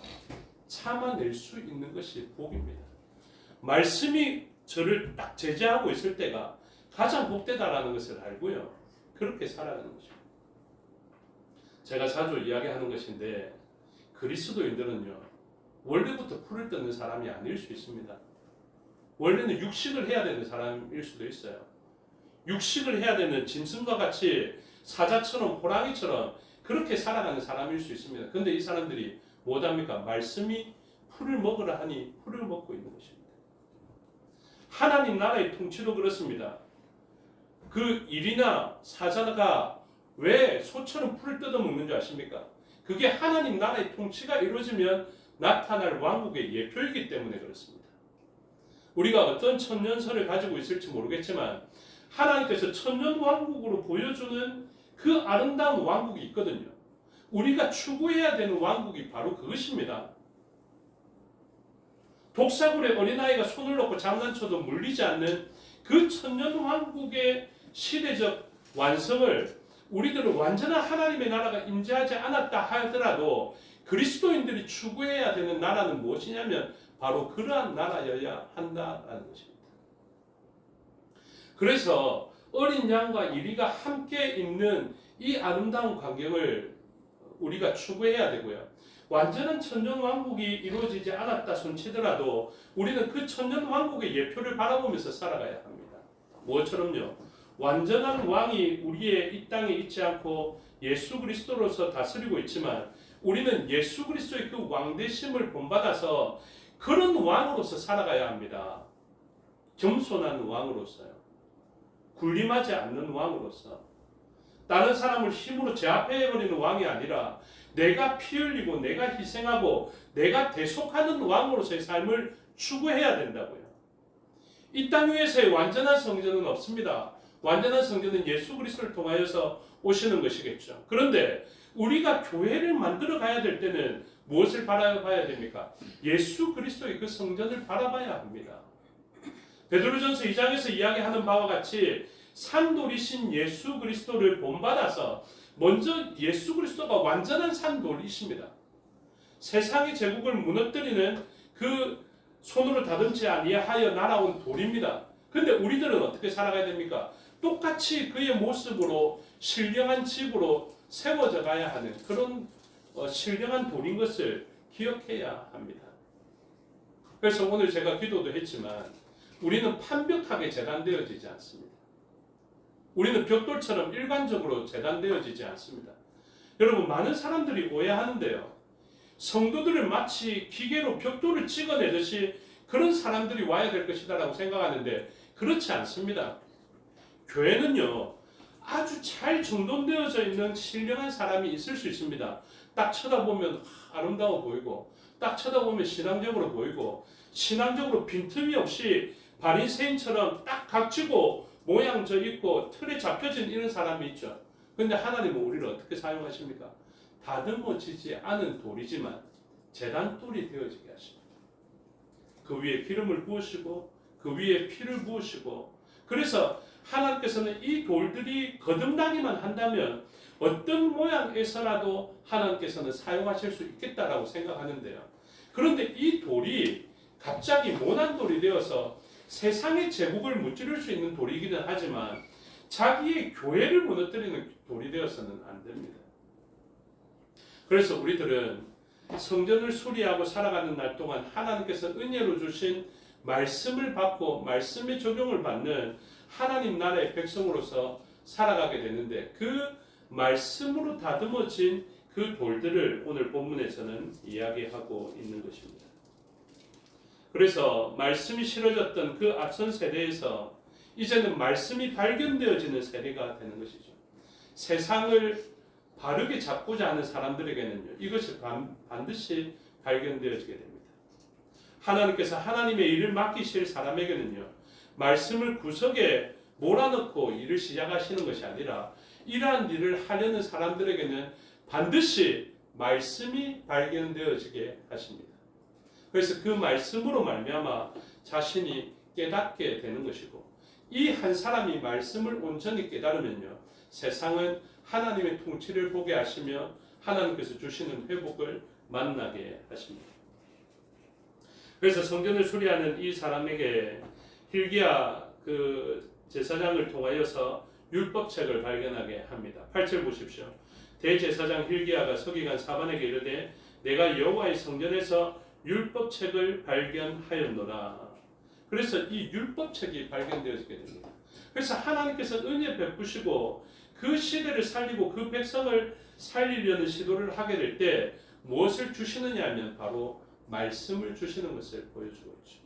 참아낼 수 있는 것이 복입니다. 말씀이 저를 딱 제재하고 있을 때가 가장 복되다라는 것을 알고요. 그렇게 살아가는 것입니다. 제가 자주 이야기하는 것인데 그리스도인들은요. 원래부터 풀을 뜯는 사람이 아닐 수 있습니다. 원래는 육식을 해야 되는 사람일 수도 있어요. 육식을 해야 되는 짐승과 같이 사자처럼 호랑이처럼 그렇게 살아가는 사람일 수 있습니다. 그런데 이 사람들이 뭐합니까? 말씀이 풀을 먹으라 하니 풀을 먹고 있는 것입니다. 하나님 나라의 통치도 그렇습니다. 그 일이나 사자가 왜 소처럼 풀을 뜯어먹는 줄 아십니까? 그게 하나님 나라의 통치가 이루어지면 나타날 왕국의 예표이기 때문에 그렇습니다. 우리가 어떤 천년설을 가지고 있을지 모르겠지만 하나님께서 천년왕국으로 보여주는 그 아름다운 왕국이 있거든요. 우리가 추구해야 되는 왕국이 바로 그것입니다. 독사굴에 어린아이가 손을 놓고 장난쳐도 물리지 않는 그 천년왕국의 시대적 완성을 우리들은 완전한 하나님의 나라가 임재하지 않았다 하더라도 그리스도인들이 추구해야 되는 나라는 무엇이냐면 바로 그러한 나라여야 한다라는 것입니다. 그래서 어린 양과 이리가 함께 있는 이 아름다운 광경을 우리가 추구해야 되고요. 완전한 천년왕국이 이루어지지 않았다 손치더라도 우리는 그 천년왕국의 예표를 바라보면서 살아가야 합니다. 무엇처럼요? 완전한 왕이 우리의 이 땅에 있지 않고 예수 그리스도로서 다스리고 있지만 우리는 예수 그리스도의 그 왕되심을 본받아서 그런 왕으로서 살아가야 합니다. 겸손한 왕으로서요. 군림하지 않는 왕으로서. 다른 사람을 힘으로 제압해버리는 왕이 아니라 내가 피 흘리고 내가 희생하고 내가 대속하는 왕으로서의 삶을 추구해야 된다고요. 이 땅 위에서의 완전한 성전은 없습니다. 완전한 성전은 예수 그리스도를 통하여서 오시는 것이겠죠. 그런데 우리가 교회를 만들어 가야 될 때는 무엇을 바라봐야 됩니까? 예수 그리스도의 그 성전을 바라봐야 합니다. 베드로전서 2장에서 이야기하는 바와 같이 산돌이신 예수 그리스도를 본받아서 먼저 예수 그리스도가 완전한 산돌이십니다. 세상의 제국을 무너뜨리는 그 손으로 다듬지 아니하여 날아온 돌입니다. 그런데 우리들은 어떻게 살아가야 됩니까? 똑같이 그의 모습으로 신령한 집으로 세워져 가야 하는 그런 신령한 돌인 것을 기억해야 합니다. 그래서 오늘 제가 기도도 했지만 우리는 판벽하게 재단되어지지 않습니다. 우리는 벽돌처럼 일관적으로 재단되어지지 않습니다. 여러분 많은 사람들이 오해하는데요. 성도들을 마치 기계로 벽돌을 찍어내듯이 그런 사람들이 와야 될 것이다라고 생각하는데 그렇지 않습니다. 교회는요. 아주 잘 정돈되어져 있는 신령한 사람이 있을 수 있습니다. 딱 쳐다보면 아름다워 보이고, 딱 쳐다보면 신앙적으로 보이고, 신앙적으로 빈틈이 없이 바리새인처럼 딱 각지고 모양 져 있고 틀에 잡혀진 이런 사람이 있죠. 근데 하나님은 우리를 어떻게 사용하십니까? 다듬어지지 않은 돌이지만 제단돌이 되어지게 하십니다. 그 위에 기름을 부으시고 그 위에 피를 부으시고, 그래서 하나님께서는 이 돌들이 거듭나기만 한다면 어떤 모양에서라도 하나님께서는 사용하실 수 있겠다라고 생각하는데요. 그런데 이 돌이 갑자기 모난 돌이 되어서 세상의 제국을 무찌를 수 있는 돌이기는 하지만 자기의 교회를 무너뜨리는 돌이 되어서는 안 됩니다. 그래서 우리들은 성전을 수리하고 살아가는 날 동안 하나님께서 은혜로 주신 말씀을 받고 말씀의 적용을 받는 하나님 나라의 백성으로서 살아가게 되는데, 그 말씀으로 다듬어진 그 돌들을 오늘 본문에서는 이야기하고 있는 것입니다. 그래서 말씀이 실어졌던 그 앞선 세대에서 이제는 말씀이 발견되어지는 세대가 되는 것이죠. 세상을 바르게 잡고자 하는 사람들에게는요, 이것이 반드시 발견되어지게 됩니다. 하나님께서 하나님의 일을 맡기실 사람에게는요, 말씀을 구석에 몰아넣고 일을 시작하시는 것이 아니라 이러한 일을 하려는 사람들에게는 반드시 말씀이 발견되어지게 하십니다. 그래서 그 말씀으로 말미암아 자신이 깨닫게 되는 것이고, 이 한 사람이 말씀을 온전히 깨달으면요, 세상은 하나님의 통치를 보게 하시며 하나님께서 주시는 회복을 만나게 하십니다. 그래서 성전을 수리하는 이 사람에게 hil기야 그 제사장을 통하여서 율법책을 발견하게 합니다. 8절 보십시오. 대제사장 hil기야가 서기관 사반에게 이르되 내가 여호와의 성전에서 율법책을 발견하였노라. 그래서 이 율법책이 발견되어지게 됩니다. 그래서 하나님께서 은혜 베푸시고 그 시대를 살리고 그 백성을 살리려는 시도를 하게 될 때 무엇을 주시느냐 하면 바로 말씀을 주시는 것을 보여주고 있죠.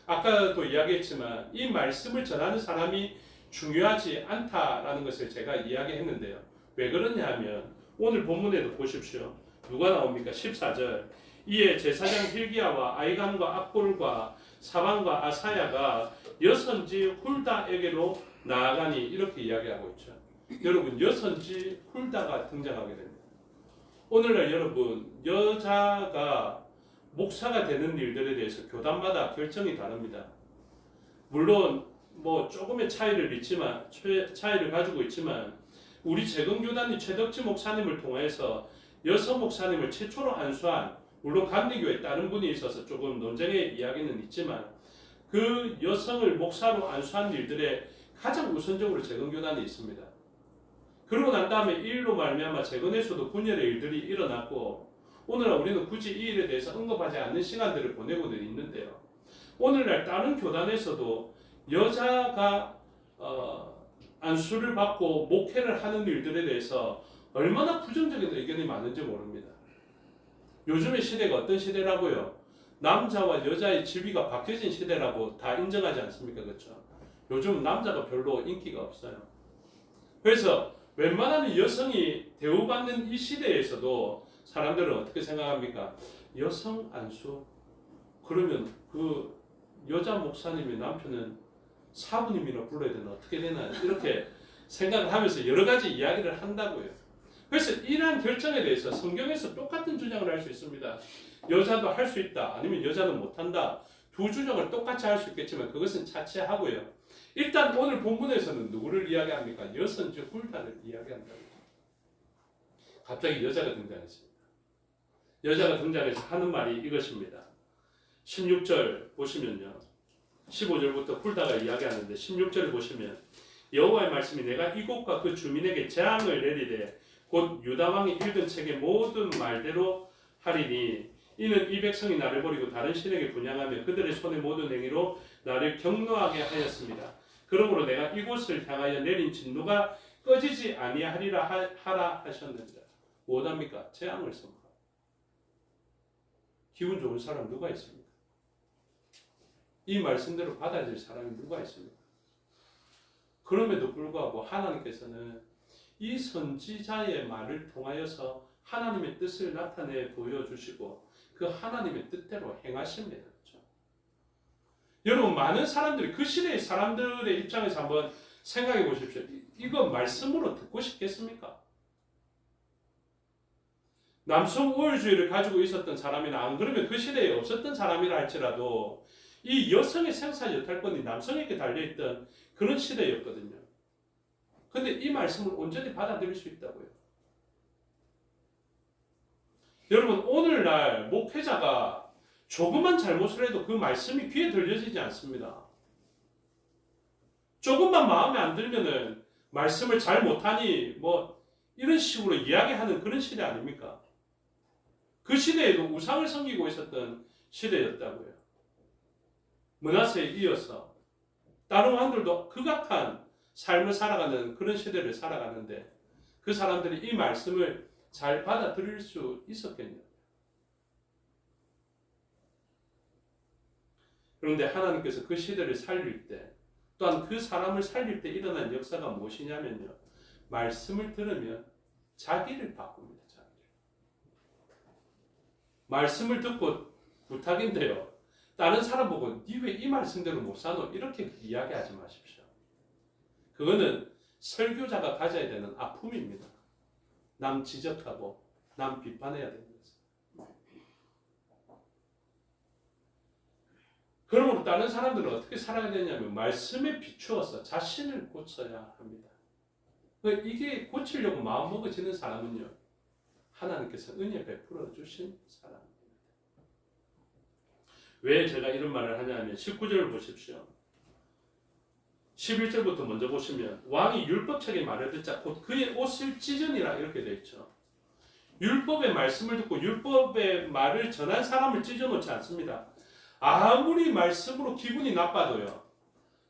아까도 이야기했지만 이 말씀을 전하는 사람이 중요하지 않다라는 것을 제가 이야기했는데요. 왜 그러냐 하면 오늘 본문에도 보십시오. 누가 나옵니까? 14절. 이에 제사장 hil기야와 아이감과 악볼과 사반과 아사야가 여선지 훌다에게로 나아가니, 이렇게 이야기하고 있죠. 여러분, 여선지 훌다가 등장하게 됩니다. 오늘날 여러분, 여자가 목사가 되는 일들에 대해서 교단마다 결정이 다릅니다. 물론 뭐 조금의 차이를 가지고 있지만 우리 재건교단이 최덕지 목사님을 통해서 여성 목사님을 최초로 안수한, 물론 감리교에 다른 분이 있어서 조금 논쟁의 이야기는 있지만 그 여성을 목사로 안수한 일들에 가장 우선적으로 재건교단이 있습니다. 그러고 난 다음에 이 일로 말미암아 재건에서도 분열의 일들이 일어났고, 오늘날 우리는 굳이 이 일에 대해서 언급하지 않는 시간들을 보내고는 있는데요. 오늘날 다른 교단에서도 여자가 안수를 받고 목회를 하는 일들에 대해서 얼마나 부정적인 의견이 많은지 모릅니다. 요즘의 시대가 어떤 시대라고요? 남자와 여자의 지위가 바뀌어진 시대라고 다 인정하지 않습니까? 그렇죠? 요즘 남자가 별로 인기가 없어요. 그래서 웬만하면 여성이 대우받는 이 시대에서도 사람들은 어떻게 생각합니까? 여성 안수? 그러면 그 여자 목사님의 남편은 사부님이라 불러야 되나? 어떻게 되나? 이렇게 생각을 하면서 여러 가지 이야기를 한다고요. 그래서 이러한 결정에 대해서 성경에서 똑같은 주장을 할 수 있습니다. 여자도 할 수 있다, 아니면 여자는 못한다. 두 주장을 똑같이 할 수 있겠지만 그것은 차치하고요. 일단 오늘 본문에서는 누구를 이야기합니까? 여선지 훌다를 이야기한다고. 갑자기 여자가 등장했습니다. 여자가 등장해서 하는 말이 이것입니다. 16절 보시면요. 15절부터 훌다가 이야기하는데 16절을 보시면 여호와의 말씀이 내가 이곳과 그 주민에게 재앙을 내리되 곧 유다왕이 읽은 책의 모든 말대로 하리니 이는 이 백성이 나를 버리고 다른 신에게 분향하며 그들의 손의 모든 행위로 나를 경노하게 하였습니다. 그러므로 내가 이곳을 향하여 내린 진노가 꺼지지 아니하리라 하라 하셨느니라. 무엇합니까? 재앙을 선포. 기분 좋은 사람 누가 있습니까? 이 말씀대로 받아들일 사람이 누가 있습니까? 그럼에도 불구하고 하나님께서는 이 선지자의 말을 통하여서 하나님의 뜻을 나타내 보여주시고 그 하나님의 뜻대로 행하십니다. 그렇죠? 여러분, 많은 사람들이 그 시대의 사람들의 입장에서 한번 생각해 보십시오. 이거 말씀으로 듣고 싶겠습니까? 남성 우월주의를 가지고 있었던 사람이나 안 그러면 그 시대에 없었던 사람이라 할지라도 이 여성의 생사 여탈권이 남성에게 달려있던 그런 시대였거든요. 근데 이 말씀을 온전히 받아들일 수 있다고요. 여러분, 오늘날 목회자가 조그만 잘못을 해도 그 말씀이 귀에 들려지지 않습니다. 조금만 마음에 안 들면은 말씀을 잘 못하니 뭐 이런 식으로 이야기하는 그런 시대 아닙니까? 그 시대에도 우상을 섬기고 있었던 시대였다고요. 므낫세에 이어서 다른 왕들도 극악한 삶을 살아가는 그런 시대를 살아가는데 그 사람들이 이 말씀을 잘 받아들일 수 있었겠냐? 그런데 하나님께서 그 시대를 살릴 때 또한 그 사람을 살릴 때 일어난 역사가 무엇이냐면요, 말씀을 들으면 자기를 바꿉니다. 자기를. 말씀을 듣고 부탁인데요, 다른 사람 보고 니 왜 이 말씀대로 못 사노? 이렇게 이야기하지 마십시오. 그거는 설교자가 가져야 되는 아픔입니다. 남 지적하고 남 비판해야 되는 것은. 그러므로 다른 사람들은 어떻게 살아야 되냐면 말씀에 비추어서 자신을 고쳐야 합니다. 이게 고치려고 마음먹어지는 사람은요, 하나님께서 은혜 베풀어 주신 사람입니다. 왜 제가 이런 말을 하냐면 19절을 보십시오. 11절부터 먼저 보시면 왕이 율법책의 말을 듣자 곧 그의 옷을 찢으니라 이렇게 되어 있죠. 율법의 말씀을 듣고 율법의 말을 전한 사람을 찢어놓지 않습니다. 아무리 말씀으로 기분이 나빠도요,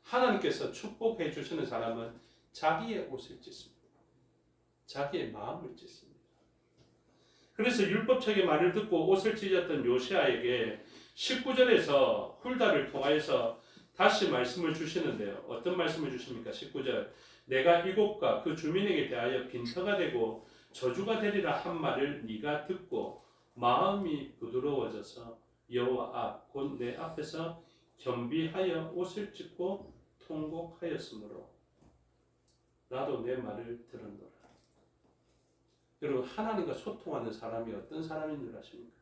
하나님께서 축복해 주시는 사람은 자기의 옷을 찢습니다. 자기의 마음을 찢습니다. 그래서 율법책의 말을 듣고 옷을 찢었던 요시아에게 19절에서 훌다를 통하여서 다시 말씀을 주시는데요. 어떤 말씀을 주십니까? 19절. 내가 이곳과 그 주민에게 대하여 빈터가 되고 저주가 되리라 한 말을 네가 듣고 마음이 부드러워져서 여호와 앞 곧 내 앞에서 겸비하여 옷을 찢고 통곡하였으므로 나도 내 말을 들었노라. 여러분, 하나님과 소통하는 사람이 어떤 사람인 줄 아십니까?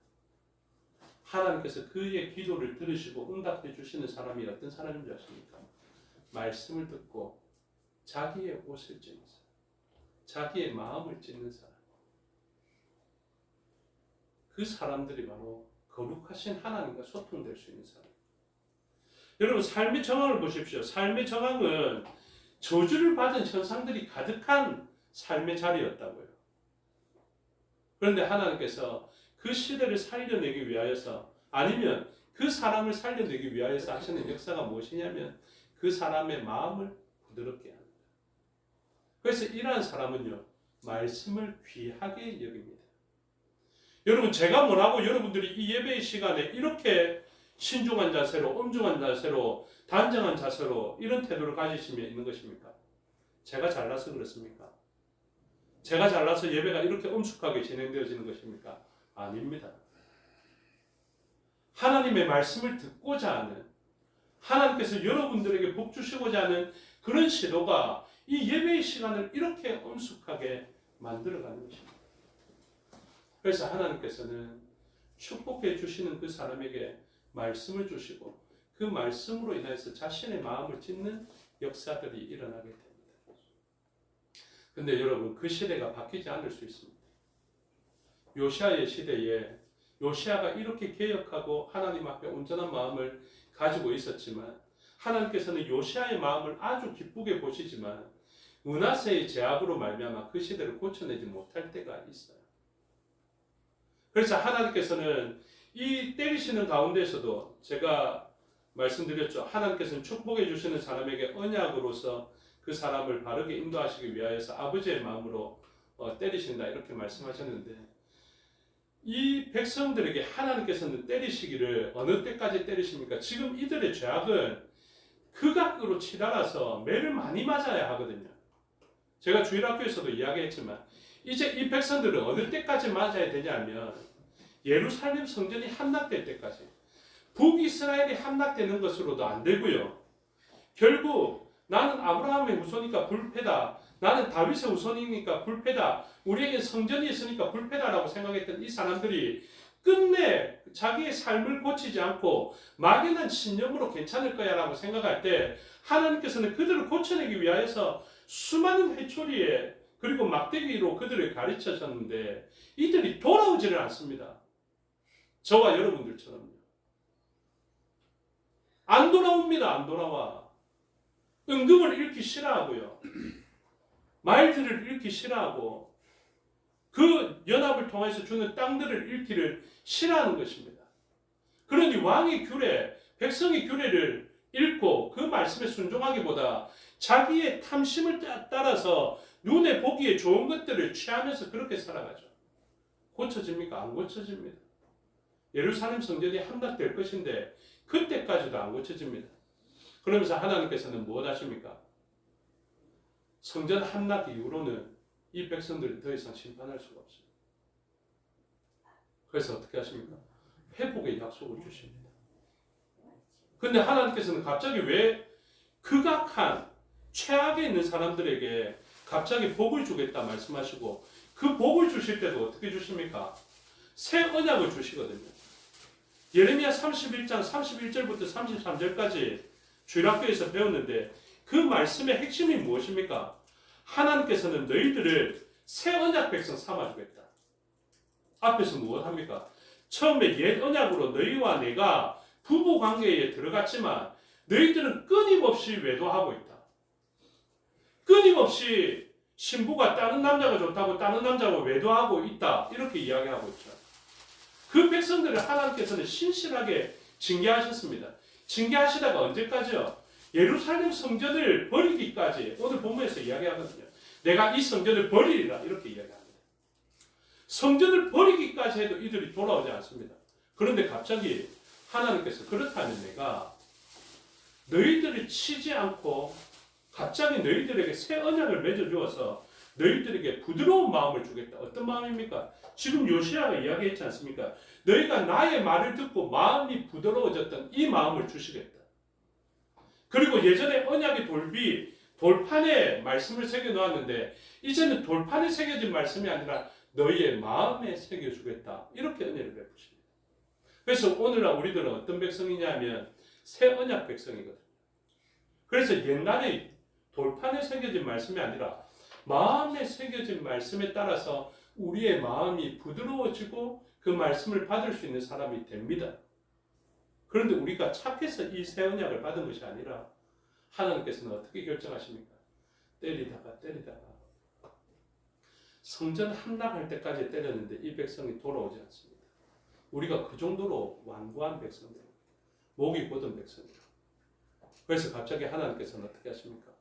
하나님께서 그의 기도를 들으시고 응답해 주시는 사람이 어떤 사람인 줄 아십니까? 말씀을 듣고 자기의 옷을 찢는 사람, 자기의 마음을 찢는 사람. 그 사람들이 바로 거룩하신 하나님과 소통될 수 있는 사람. 여러분, 삶의 정황을 보십시오. 삶의 정황은 저주를 받은 현상들이 가득한 삶의 자리였다고요. 그런데 하나님께서 그 시대를 살려내기 위하여서, 아니면 그 사람을 살려내기 위하여서 하시는 역사가 무엇이냐면 그 사람의 마음을 부드럽게 합니다. 그래서 이러한 사람은요, 말씀을 귀하게 여깁니다. 여러분, 제가 뭐라고 여러분들이 이 예배의 시간에 이렇게 신중한 자세로, 엄중한 자세로, 단정한 자세로 이런 태도를 가지시며 있는 것입니까? 제가 잘나서 그렇습니까? 제가 잘나서 예배가 이렇게 엄숙하게 진행되어지는 것입니까? 아닙니다. 하나님의 말씀을 듣고자 하는, 하나님께서 여러분들에게 복 주시고자 하는 그런 시도가 이 예배의 시간을 이렇게 엄숙하게 만들어가는 것입니다. 그래서 하나님께서는 축복해 주시는 그 사람에게 말씀을 주시고 그 말씀으로 인해서 자신의 마음을 찢는 역사들이 일어나게 됩니다. 근데 여러분, 그 시대가 바뀌지 않을 수 있습니다. 요시아의 시대에 요시아가 이렇게 개혁하고 하나님 앞에 온전한 마음을 가지고 있었지만 하나님께서는 요시아의 마음을 아주 기쁘게 보시지만 므낫세의 제압으로 말미암아 그 시대를 고쳐내지 못할 때가 있어요. 그래서 하나님께서는 이 때리시는 가운데서도 제가 말씀드렸죠. 하나님께서는 축복해 주시는 사람에게 언약으로서 그 사람을 바르게 인도하시기 위하여서 아버지의 마음으로 때리신다 이렇게 말씀하셨는데, 이 백성들에게 하나님께서는 때리시기를 어느 때까지 때리십니까? 지금 이들의 죄악은 극악으로 치달아서 매를 많이 맞아야 하거든요. 제가 주일학교에서도 이야기했지만 이제 이 백성들은 어느 때까지 맞아야 되냐면 예루살렘 성전이 함락될 때까지. 북이스라엘이 함락되는 것으로도 안 되고요. 결국 나는 아브라함의 후손이니까 불패다. 나는 다윗의 후손이니까 불패다. 우리에게 성전이 있으니까 불패다라고 생각했던 이 사람들이 끝내 자기의 삶을 고치지 않고 막연한 신념으로 괜찮을 거야 라고 생각할 때 하나님께서는 그들을 고쳐내기 위하여서 수많은 회초리에 그리고 막대기로 그들을 가르쳐줬는데 이들이 돌아오지를 않습니다. 저와 여러분들처럼요. 안 돌아옵니다. 안 돌아와. 은금을 잃기 싫어하고요. 말들을 잃기 싫어하고 그 연합을 통해서 주는 땅들을 잃기를 싫어하는 것입니다. 그러니 왕의 규례, 백성의 규례를 읽고 그 말씀에 순종하기보다 자기의 탐심을 따라서 눈에 보기에 좋은 것들을 취하면서 그렇게 살아가죠. 고쳐집니까? 안 고쳐집니다. 예루살렘 성전이 함락될 것인데 그때까지도 안 고쳐집니다. 그러면서 하나님께서는 무엇 하십니까? 성전 함락 이후로는 이 백성들을 더 이상 심판할 수가 없습니다. 그래서 어떻게 하십니까? 회복의 약속을 주십니다. 근데 하나님께서는 갑자기 왜 극악한 최악에 있는 사람들에게 갑자기 복을 주겠다 말씀하시고 그 복을 주실 때도 어떻게 주십니까? 새 언약을 주시거든요. 예레미야 31장 31절부터 33절까지 주일학교에서 배웠는데 그 말씀의 핵심이 무엇입니까? 하나님께서는 너희들을 새 언약 백성 삼아주겠다. 앞에서 무엇합니까? 처음에 옛 언약으로 너희와 내가 부부 관계에 들어갔지만 너희들은 끊임없이 외도하고 있다. 끊임없이 신부가 다른 남자가 좋다고 다른 남자가 외도하고 있다. 이렇게 이야기하고 있죠. 그 백성들을 하나님께서는 신실하게 징계하셨습니다. 징계하시다가 언제까지요? 예루살렘 성전을 버리기까지 오늘 본문에서 이야기하거든요. 내가 이 성전을 버리리라 이렇게 이야기합니다. 성전을 버리기까지 해도 이들이 돌아오지 않습니다. 그런데 갑자기 하나님께서 그렇다면 내가 너희들을 치지 않고 갑자기 너희들에게 새 언약을 맺어주어서 너희들에게 부드러운 마음을 주겠다. 어떤 마음입니까? 지금 요시야가 이야기했지 않습니까? 너희가 나의 말을 듣고 마음이 부드러워졌던 이 마음을 주시겠다. 그리고 예전에 언약의 돌판에 말씀을 새겨놓았는데 이제는 돌판에 새겨진 말씀이 아니라 너희의 마음에 새겨주겠다. 이렇게 은혜를 베푸십니다. 그래서 오늘날 우리들은 어떤 백성이냐면 새 언약 백성이거든요. 그래서 옛날에 돌판에 새겨진 말씀이 아니라 마음에 새겨진 말씀에 따라서 우리의 마음이 부드러워지고 그 말씀을 받을 수 있는 사람이 됩니다. 그런데 우리가 착해서 이 새 언약을 받은 것이 아니라 하나님께서는 어떻게 결정하십니까? 때리다가 성전 함락할 때까지 때렸는데 이 백성이 돌아오지 않습니다. 우리가 그 정도로 완고한 백성들, 목이 곧은 백성들. 그래서 갑자기 하나님께서는 어떻게 하십니까?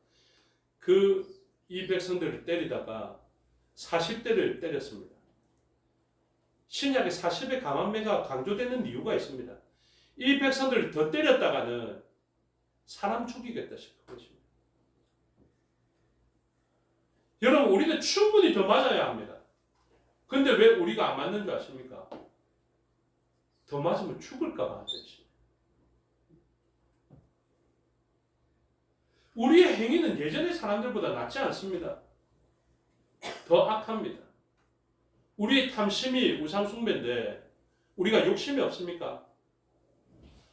이 백성들을 때리다가 40대를 때렸습니다. 신약의 40의 감암매가 강조되는 이유가 있습니다. 이 백성들을 더 때렸다가는 사람 죽이겠다 싶은 것입니다. 여러분, 우리는 충분히 더 맞아야 합니다. 근데 왜 우리가 안 맞는 줄 아십니까? 더 맞으면 죽을까봐 안 되지. 우리의 행위는 예전의 사람들보다 낫지 않습니다. 더 악합니다. 우리의 탐심이 우상숭배인데 우리가 욕심이 없습니까?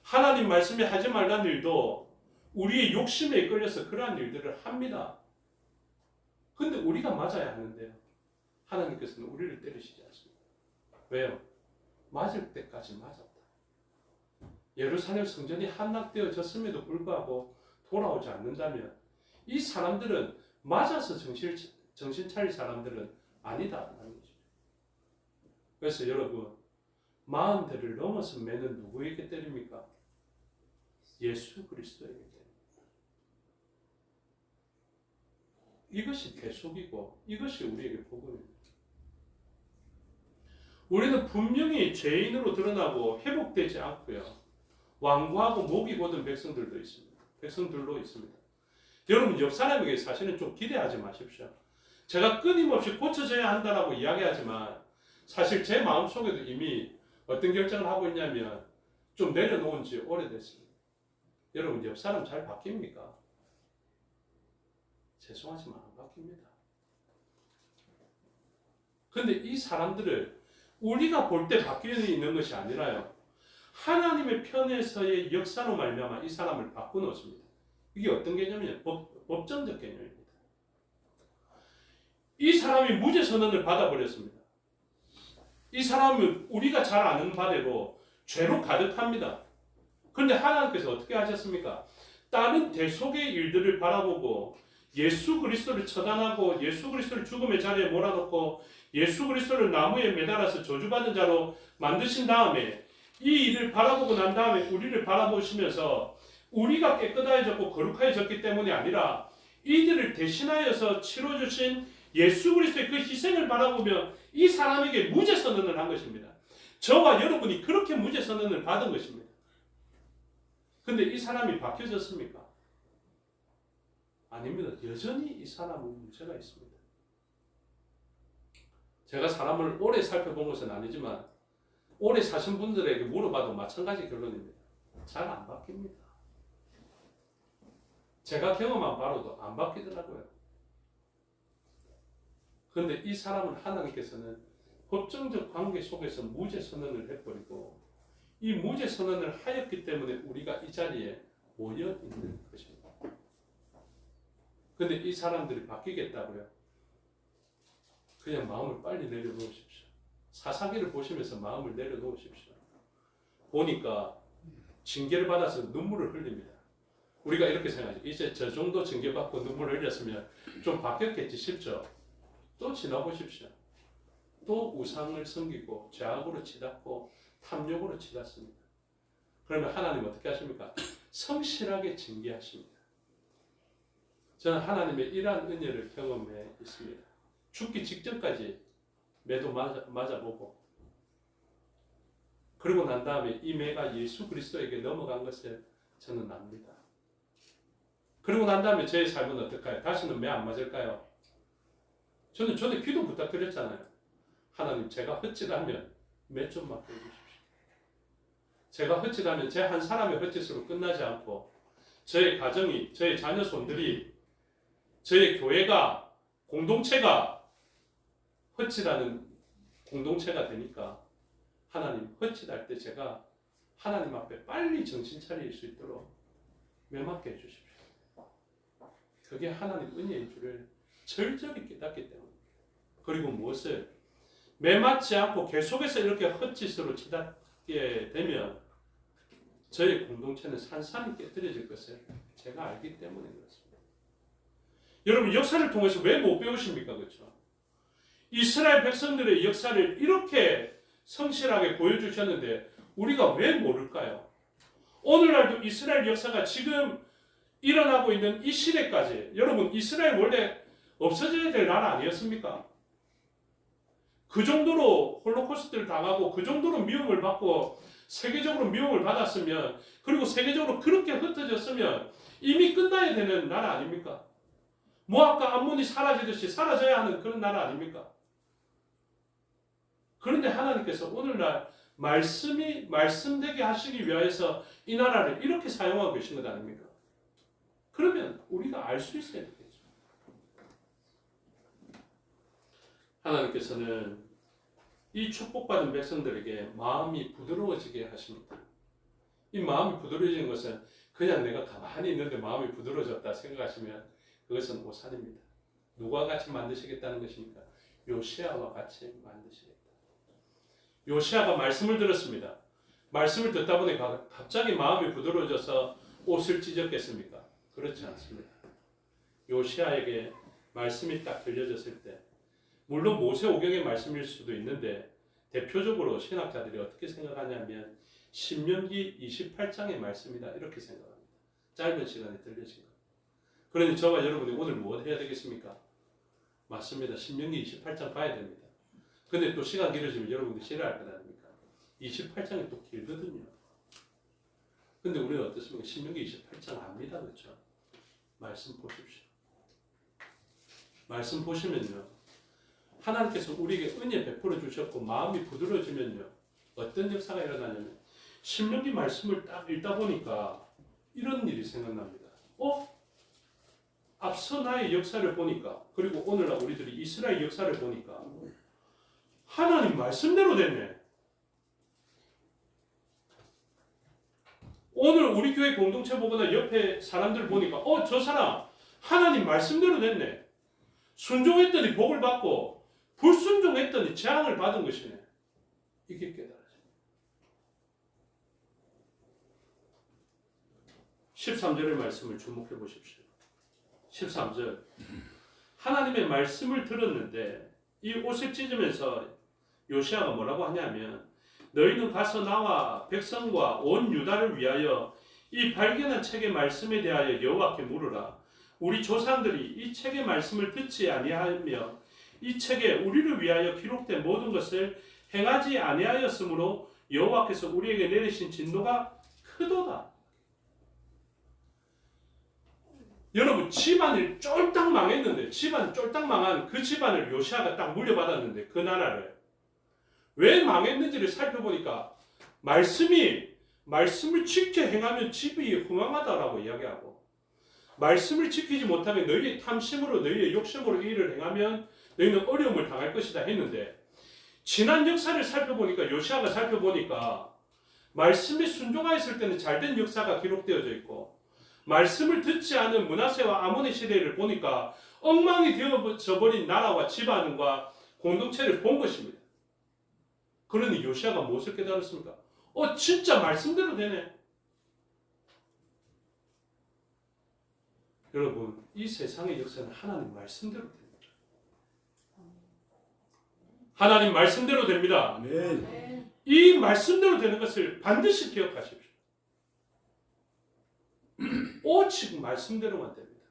하나님 말씀에 하지 말라는 일도 우리의 욕심에 이끌려서 그러한 일들을 합니다. 근데 우리가 맞아야 하는데요. 하나님께서는 우리를 때리시지 않습니다. 왜요? 맞을 때까지 맞았다. 예루살렘 성전이 함락되어졌음에도 불구하고 돌아오지 않는다면 이 사람들은 맞아서 정신 차릴 사람들은 아니다라는 거죠. 그래서 여러분, 40대를 넘어서 매는 누구에게 때립니까? 예수 그리스도에게 때립니다. 이것이 대속이고 이것이 우리에게 복음입니다. 우리는 분명히 죄인으로 드러나고 회복되지 않고요. 완고하고 목이 곧은 백성들도 있습니다. 백성들로 있습니다. 여러분 옆 사람에게 사실은 좀 기대하지 마십시오. 제가 끊임없이 고쳐져야 한다라고 이야기하지만 사실 제 마음속에도 이미 어떤 결정을 하고 있냐면 좀 내려놓은 지 오래됐습니다. 여러분 옆 사람 잘 바뀝니까? 죄송하지만 안 바뀝니다. 근데 이 사람들을 우리가 볼 때 바뀌어 있는 것이 아니라요. 하나님의 편에서의 역사로 말미암아 이 사람을 바꿔놓습니다. 이게 어떤 개념이냐? 법정적 개념입니다. 이 사람이 무죄 선언을 받아버렸습니다. 이 사람은 우리가 잘 아는 바대로 죄로 가득합니다. 그런데 하나님께서 어떻게 하셨습니까? 다른 대속의 일들을 바라보고 예수 그리스도를 처단하고 예수 그리스도를 죽음의 자리에 몰아넣고 예수 그리스도를 나무에 매달아서 저주받은 자로 만드신 다음에 이 일을 바라보고 난 다음에 우리를 바라보시면서 우리가 깨끗해졌고 거룩해졌기 때문이 아니라 이들을 대신하여서 치러주신 예수 그리스도의 그 희생을 바라보며 이 사람에게 무죄 선언을 한 것입니다. 저와 여러분이 그렇게 무죄 선언을 받은 것입니다. 근데 이 사람이 바뀌어졌습니까? 아닙니다. 여전히 이 사람은 문제가 있습니다. 제가 사람을 오래 살펴본 것은 아니지만 오래 사신 분들에게 물어봐도 마찬가지 결론입니다. 잘 안 바뀝니다. 제가 경험한 바로도 안 바뀌더라고요. 그런데 이 사람은 하나님께서는 법정적 관계 속에서 무죄 선언을 해버리고 이 무죄 선언을 하였기 때문에 우리가 이 자리에 모여 있는 것입니다. 그런데 이 사람들이 바뀌겠다고요? 그냥 마음을 빨리 내려놓으십시오. 사사기를 보시면서 마음을 내려놓으십시오. 보니까 징계를 받아서 눈물을 흘립니다. 우리가 이렇게 생각하죠. 이제 저 정도 징계받고 눈물을 흘렸으면 좀 바뀌었겠지 싶죠. 또 지나보십시오. 또 우상을 섬기고 죄악으로 치닫고 탐욕으로 치닫습니다. 그러면 하나님 어떻게 하십니까? 성실하게 징계하십니다. 저는 하나님의 이러한 은혜를 경험해 있습니다. 죽기 직전까지 매도 맞아보고 그러고 난 다음에 이 매가 예수 그리스도에게 넘어간 것을 저는 압니다. 그러고 난 다음에 제 삶은 어떨까요? 다시는 매 안 맞을까요? 저는 전에 기도 부탁드렸잖아요. 하나님 제가 헛짓하면 매 좀 맡겨주십시오. 제가 헛짓하면 제 한 사람의 헛짓으로 끝나지 않고 저의 가정이, 저의 자녀 손들이, 저의 교회가, 공동체가 헛짓하는 공동체가 되니까 하나님 헛짓할 때 제가 하나님 앞에 빨리 정신 차릴 수 있도록 매맞게 해주십시오. 그게 하나님 은혜인 줄을 절절히 깨닫기 때문에 그리고 무엇을 매맞지 않고 계속해서 이렇게 헛짓으로 치닫게 되면 저희 공동체는 산산이 깨뜨려질 것을 제가 알기 때문에 그렇습니다. 여러분 역사를 통해서 왜 못 배우십니까? 그렇죠? 이스라엘 백성들의 역사를 이렇게 성실하게 보여주셨는데 우리가 왜 모를까요? 오늘날도 이스라엘 역사가 지금 일어나고 있는 이 시대까지 여러분 이스라엘 원래 없어져야 될 나라 아니었습니까? 그 정도로 홀로코스트를 당하고 그 정도로 미움을 받고 세계적으로 미움을 받았으면 그리고 세계적으로 그렇게 흩어졌으면 이미 끝나야 되는 나라 아닙니까? 모압과 암몬이 사라지듯이 사라져야 하는 그런 나라 아닙니까? 그런데 하나님께서 오늘날 말씀되게 하시기 위해서 이 나라를 이렇게 사용하고 계신 것 아닙니까? 그러면 우리가 알 수 있어야 되겠죠. 하나님께서는 이 축복받은 백성들에게 마음이 부드러워지게 하십니다. 이 마음이 부드러워지는 것은 그냥 내가 가만히 있는데 마음이 부드러워졌다 생각하시면 그것은 오산입니다. 누가 같이 만드시겠다는 것입니까? 요시아와 같이 만드시겠다. 요시아가 말씀을 들었습니다. 말씀을 듣다 보니 갑자기 마음이 부드러워져서 옷을 찢었겠습니까? 그렇지 않습니다. 요시아에게 말씀이 딱 들려졌을 때 물론 모세오경의 말씀일 수도 있는데 대표적으로 신학자들이 어떻게 생각하냐면 신명기 28장의 말씀이다 이렇게 생각합니다. 짧은 시간에 들려진 것. 그러니 저와 여러분이 오늘 뭐 해야 되겠습니까? 맞습니다. 신명기 28장 봐야 됩니다. 근데 또 시간 길어지면 여러분들 싫어할 것 아닙니까? 28장이 또 길거든요. 근데 우리는 어떻습니까? 신명기 28장 압니다. 그렇죠? 말씀 보십시오. 말씀 보시면요. 하나님께서 우리에게 은혜 베풀어 주셨고 마음이 부드러워지면요. 어떤 역사가 일어나냐면 신명기 말씀을 딱 읽다 보니까 이런 일이 생각납니다. 앞서 나의 역사를 보니까 그리고 오늘날 우리들이 이스라엘 역사를 보니까 하나님 말씀대로 됐네. 오늘 우리 교회 공동체 보거나 옆에 사람들 보니까 저 사람 하나님 말씀대로 됐네. 순종했더니 복을 받고 불순종했더니 재앙을 받은 것이네. 이게 깨달아져요. 13절의 말씀을 주목해 보십시오. 13절 하나님의 말씀을 들었는데 이 옷을 찢으면서 요시아가 뭐라고 하냐면 너희는 가서 나와 백성과 온 유다를 위하여 이 발견한 책의 말씀에 대하여 여호와께 물으라. 우리 조상들이 이 책의 말씀을 듣지 아니하며 이 책에 우리를 위하여 기록된 모든 것을 행하지 아니하였으므로 여호와께서 우리에게 내리신 진노가 크도다. 여러분 집안이 쫄딱 망했는데 집안 쫄딱 망한 그 집안을 요시아가 딱 물려받았는데 그 나라를 왜 망했는지를 살펴보니까 말씀을 지켜 행하면 집이 흥왕하다라고 이야기하고 말씀을 지키지 못하면 너희의 탐심으로 너희의 욕심으로 이 일을 행하면 너희는 어려움을 당할 것이다 했는데 지난 역사를 살펴보니까 요시아가 살펴보니까 말씀에 순종하였을 때는 잘된 역사가 기록되어져 있고 말씀을 듣지 않은 므낫세와 아몬의 시대를 보니까 엉망이 되어져 버린 나라와 집안과 공동체를 본 것입니다. 그러니 요시아가 무엇을 깨달았습니까? 진짜 말씀대로 되네. 여러분 이 세상의 역사는 하나님 말씀대로 됩니다. 하나님 말씀대로 됩니다. 아멘. 이 말씀대로 되는 것을 반드시 기억하십시오. 오직 말씀대로만 됩니다.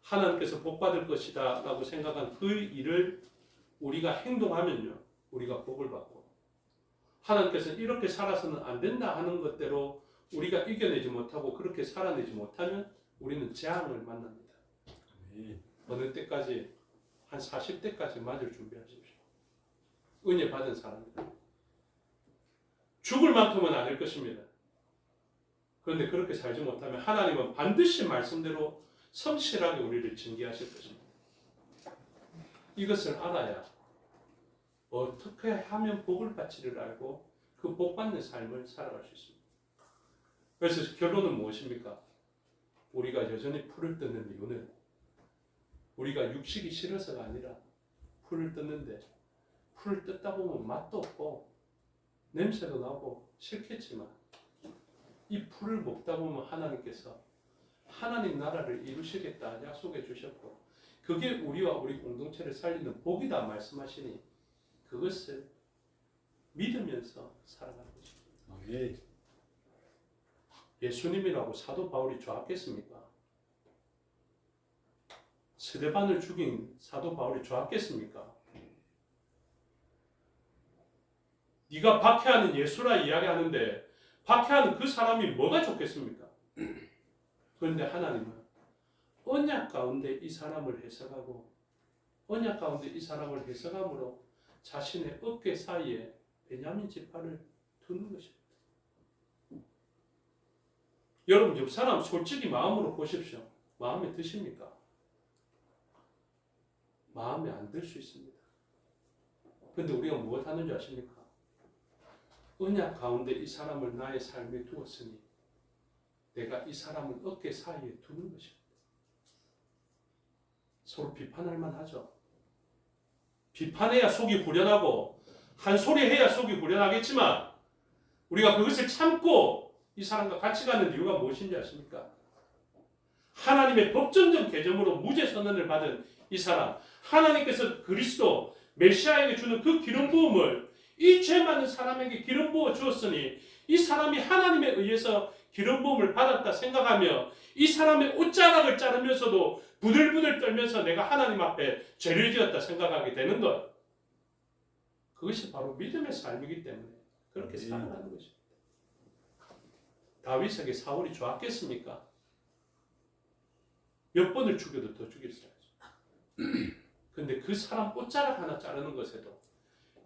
하나님께서 복받을 것이다 라고 생각한 그 일을 우리가 행동하면요. 우리가 복을 받고 하나님께서 이렇게 살아서는 안 된다 하는 것대로 우리가 이겨내지 못하고 그렇게 살아내지 못하면 우리는 재앙을 만납니다. 어느 때까지? 한 40대까지 맞을 준비하십시오. 은혜 받은 사람입니다. 죽을 만큼은 아닐 것입니다. 그런데 그렇게 살지 못하면 하나님은 반드시 말씀대로 성실하게 우리를 징계하실 것입니다. 이것을 알아야 어떻게 하면 복을 받지를 알고 그 복 받는 삶을 살아갈 수 있습니다. 그래서 결론은 무엇입니까? 우리가 여전히 풀을 뜯는 이유는 우리가 육식이 싫어서가 아니라 풀을 뜯는데 풀을 뜯다 보면 맛도 없고 냄새도 나고 싫겠지만 이 풀을 먹다 보면 하나님께서 하나님 나라를 이루시겠다 약속해 주셨고 그게 우리와 우리 공동체를 살리는 복이다 말씀하시니 그것을 믿으면서 살아가는 것입니다. 예수님이라고 사도 바울이 좋았겠습니까? 스데반을 죽인 사도 바울이 좋았겠습니까? 네가 박해하는 예수라 이야기하는데 박해하는 그 사람이 뭐가 좋겠습니까? 그런데 하나님은 언약 가운데 이 사람을 해석하고 언약 가운데 이 사람을 해석함으로 자신의 어깨 사이에 베냐민 지파를 두는 것입니다. 여러분 옆 사람 솔직히 마음으로 보십시오. 마음에 드십니까? 마음에 안 들 수 있습니다. 그런데 우리가 무엇 하는 줄 아십니까? 언약 가운데 이 사람을 나의 삶에 두었으니 내가 이 사람을 어깨 사이에 두는 것입니다. 서로 비판할 만하죠. 비판해야 속이 후련하고 한 소리 해야 속이 후련하겠지만 우리가 그것을 참고 이 사람과 같이 가는 이유가 무엇인지 아십니까? 하나님의 법정적 개정으로 무죄 선언을 받은 이 사람, 하나님께서 그리스도 메시아에게 주는 그 기름 부음을 이 죄 많은 사람에게 기름 부어 주었으니 이 사람이 하나님에 의해서 기름 부음을 받았다 생각하며 이 사람의 옷자락을 자르면서도 부들부들 떨면서 내가 하나님 앞에 죄를 지었다 생각하게 되는 것. 그것이 바로 믿음의 삶이기 때문에 그렇게 살아가는 것입니다. 다윗에게 사울이 좋았겠습니까? 몇 번을 죽여도 더 죽였어야죠. 근데 그 사람 옷자락 하나 자르는 것에도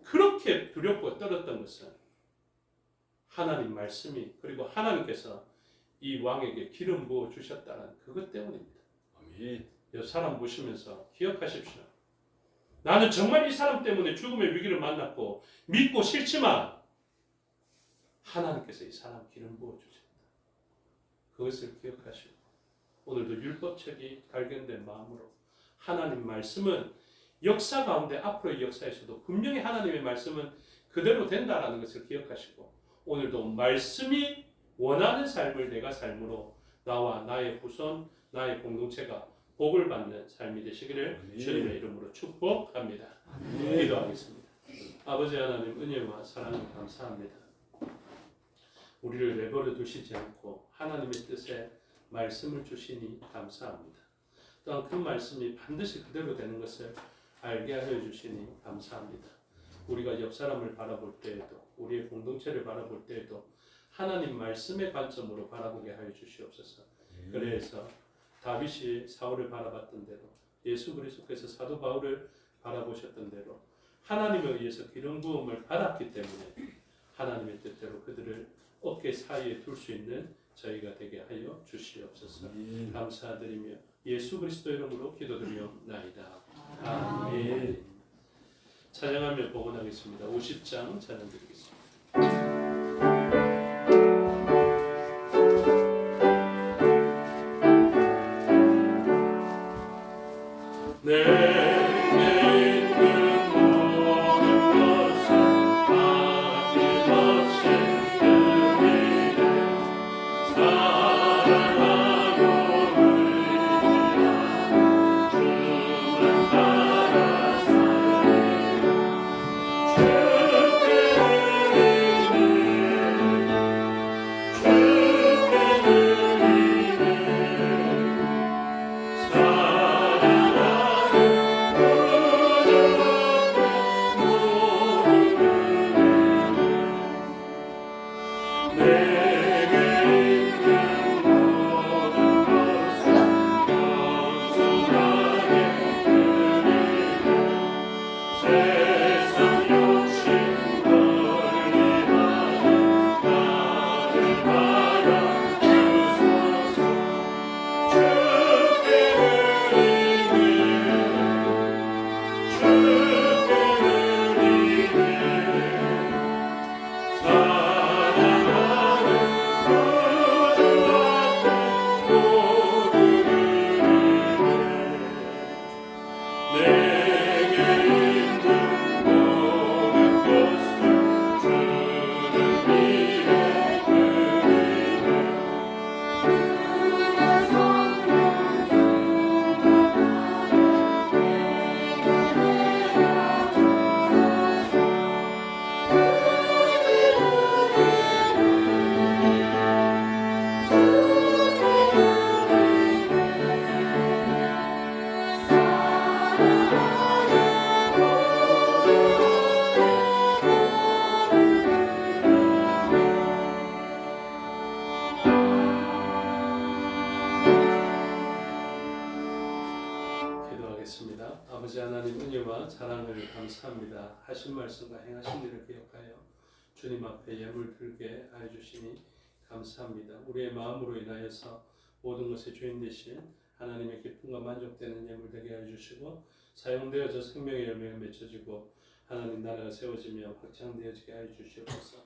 그렇게 두렵고 떨었던 것은 하나님 말씀이, 그리고 하나님께서 이 왕에게 기름 부어 주셨다는 그것 때문입니다. 아멘. 이 사람 보시면서 기억하십시오. 나는 정말 이 사람 때문에 죽음의 위기를 만났고 믿고 싫지만 하나님께서 이 사람 기름 부어 주셨다. 그것을 기억하시고 오늘도 율법책이 발견된 마음으로 하나님 말씀은 역사 가운데 앞으로의 역사에서도 분명히 하나님의 말씀은 그대로 된다라는 것을 기억하시고 오늘도 말씀이 원하는 삶을 내가 삶으로 나와 나의 후손, 나의 공동체가 복을 받는 삶이 되시기를 아멘. 주님의 이름으로 축복합니다. 아멘. 기도하겠습니다. 아버지 하나님 은혜와 사랑을 감사합니다. 우리를 내버려 두시지 않고 하나님의 뜻에 말씀을 주시니 감사합니다. 또한 그 말씀이 반드시 그대로 되는 것을 알게 하여 주시니 감사합니다. 우리가 옆 사람을 바라볼 때에도 우리의 공동체를 바라볼 때에도 하나님 말씀의 관점으로 바라보게 하여 주시옵소서. 그래서 다윗이 사울을 바라봤던 대로 예수 그리스도께서 사도 바울을 바라보셨던 대로 하나님에 의해서 기름 부음을 받았기 때문에 하나님의 뜻대로 그들을 어깨 사이에 둘 수 있는 저희가 되게 하여 주시옵소서. 감사드리며 예수 그리스도 이름으로 기도드리옵나이다. 아멘. 찬양하며 복원하겠습니다. 50장 찬양 드리겠습니다. 아버지 하나님 은혜와 사랑을 감사합니다. 하신 말씀과 행하신 일을 기억하여 주님 앞에 예물 들게 하여 주시니 감사합니다. 우리의 마음으로 인하여서 모든 것의 주인 되신 하나님의 기쁨과 만족되는 예물 되게 하여 주시고 사용되어져 생명의 열매가 맺혀지고 하나님 나라가 세워지며 확장되어지게 하여 주시옵소서.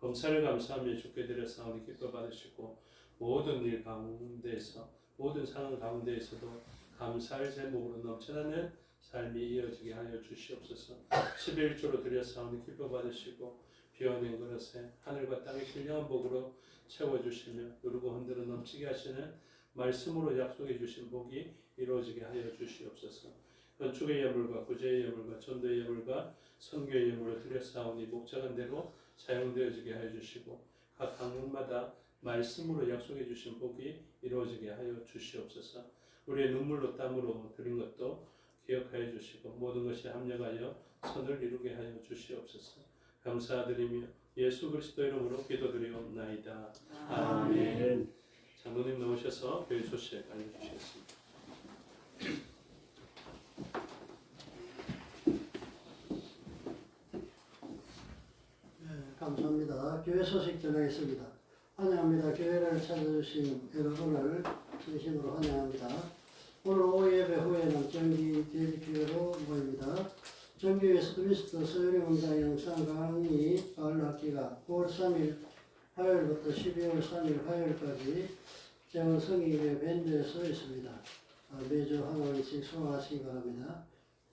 범사를 감사하며 주께 드렸사오니 기뻐 받으시고 모든 일 가운데에서 모든 상황 가운데에서도 감사할 제목으로 넘쳐나는 삶이 이어지게 하여 주시옵소서. 11조로 드렸사오니 기뻐 받으시고 비워낸 그릇에 하늘과 땅의 신령한 복으로 채워주시며 누르고 흔들어 넘치게 하시는 말씀으로 약속해 주신 복이 이루어지게 하여 주시옵소서. 건축의 예물과 구제의 예물과 전도의 예물과 선교의 예물을 드렸사오니 목적한 대로 사용되어지게 하여 주시고 각 항목마다 말씀으로 약속해 주신 복이 이루어지게 하여 주시옵소서. 우리의 눈물로 땀으로 드린 것도 기억하여 주시고 모든 것이 합력하여 선을 이루게 하여 주시옵소서. 감사드리며 예수 그리스도 이름으로 기도드리옵나이다. 아멘. 장로님 나오셔서 교회 소식 알려주시겠습니다. 감사합니다. 교회 소식 전하겠습니다. 환영합니다. 교회를 찾아주신 여러분을 진심으로 환영합니다. 오늘 오후 예배 후에는 정기 대지교회로 모입니다. 정기회 서비스터 서유리 원장 영상 강의 가을 학기가 9월 3일 화요일부터 12월 3일 화요일까지 재원 성의교회 밴드에서 있습니다. 매주 한 원씩 수강하시기 바랍니다.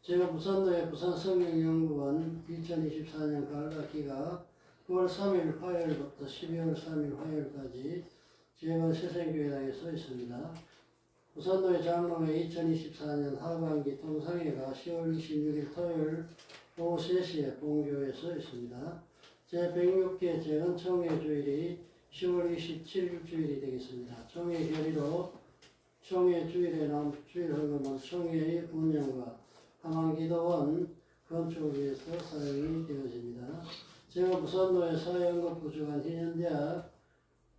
제가 부산도의 부산성령연구원 2024년 가을 학기가 9월 3일 화요일부터 12월 3일 화요일까지 재원 새생교회당에서 있습니다. 부산도의 장로회 2024년 하반기 동상회가 10월 26일 토요일 오후 3시에 본교에서 있습니다. 제106개 재헌총회 주일이 10월 27일 주일이 되겠습니다. 총회 결의로 총회 주일에 나온 주일 헌금은 총회의 운영과 함안기도원 건축을 위해서 사용이 되어집니다. 제가 부산도의 사회연구부 주관 희년대학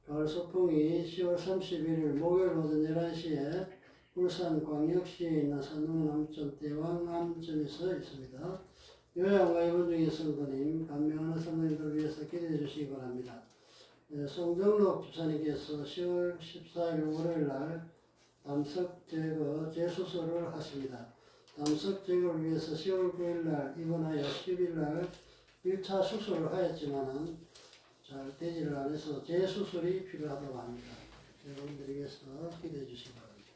가을 소풍이 10월 31일 목요일 오전 11시에 울산광역시에 있는 산릉남천 대왕암점에서 있습니다. 요양과 입원 중인 성도님, 감명하는 성도님들을 위해서 기도해 주시기 바랍니다. 송정록 집사님께서 10월 14일 월요일날 담석 제거 재수술을 하십니다. 담석 제거를 위해서 10월 9일날 입원하여 10일날 1차 수술을 하였지만은 잘 되지를 않아서 재수술이 필요하다고 합니다. 여러분들이 위해서 기도해 주시기 바랍니다.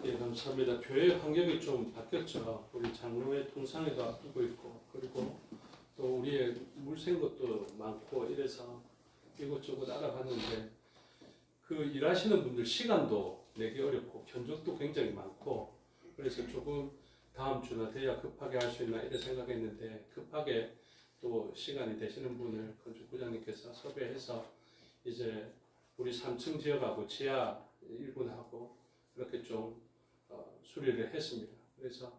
예, 감사합니다. 교회 환경이 좀 바뀌었죠. 우리 장로회 통상회도 앞두고 있고, 그리고 또 우리의 물샌 것도 많고 이래서 이것저것 알아봤는데 그 일하시는 분들 시간도 내기 어렵고 견적도 굉장히 많고 그래서 조금 다음 주나 돼야 급하게 할 수 있나 이렇게 생각했는데 급하게 또 시간이 되시는 분을 건축부장님께서 섭외해서 이제 우리 3층 지역하고 지하 1분하고 그렇게 좀 수리를 했습니다. 그래서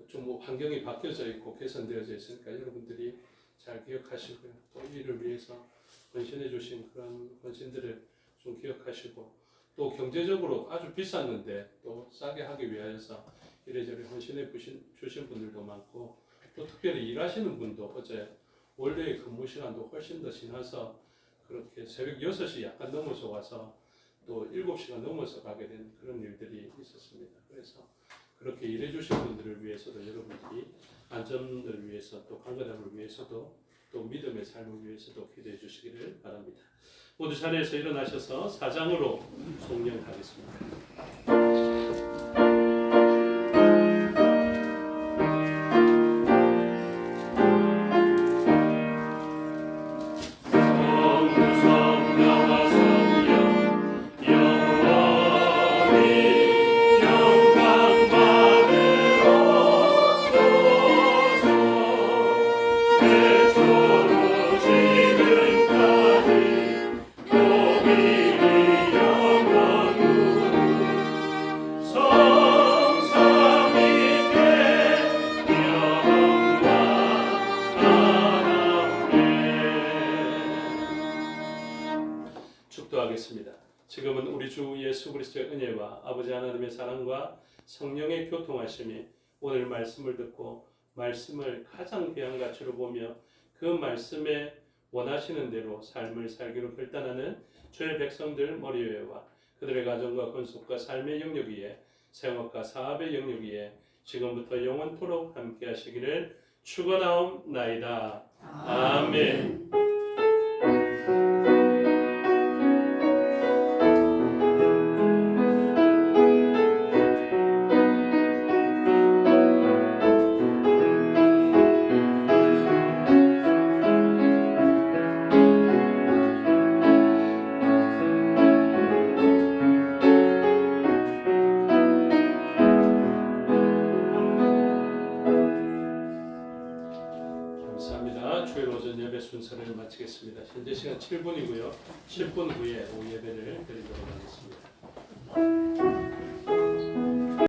좀 뭐 환경이 바뀌어져 있고 개선되어져 있으니까 여러분들이 잘 기억하시고요. 또 이를 위해서 헌신해 주신 그런 헌신들을 좀 기억하시고 또 경제적으로 아주 비쌌는데 또 싸게 하기 위하여서 이래저래 헌신해 주신 분들도 많고 또 특별히 일하시는 분도 어제 원래의 근무 시간도 훨씬 더 지나서 그렇게 새벽 6시 약간 넘어서 와서 또 7시가 넘어서 가게 된 그런 일들이 있었습니다. 그래서 그렇게 일해 주신 분들을 위해서도 여러분들이 안전을 위해서 또 건강을 위해서도 또 믿음의 삶을 위해서도 기도해 주시기를 바랍니다. 모두 자리에서 일어나셔서 사장으로 송년하겠습니다. 축도하겠습니다. 지금은 우리 주 예수 그리스도의 은혜와 아버지 하나님의 사랑과 성령의 교통하심이 오늘 말씀을 듣고 말씀을 가장 귀한 가치로 보며 그 말씀에 원하시는 대로 삶을 살기로 결단하는 주의 백성들 머리 위에와 그들의 가정과 건속과 삶의 영역 위에 생업과 사업의 영역 위에 지금부터 영원토록 함께 하시기를 축원하옵나이다. 아멘. 주일 오전 예배 순서를 마치겠습니다. 현재 시간 7분이고요. 10분 후에 오후 예배를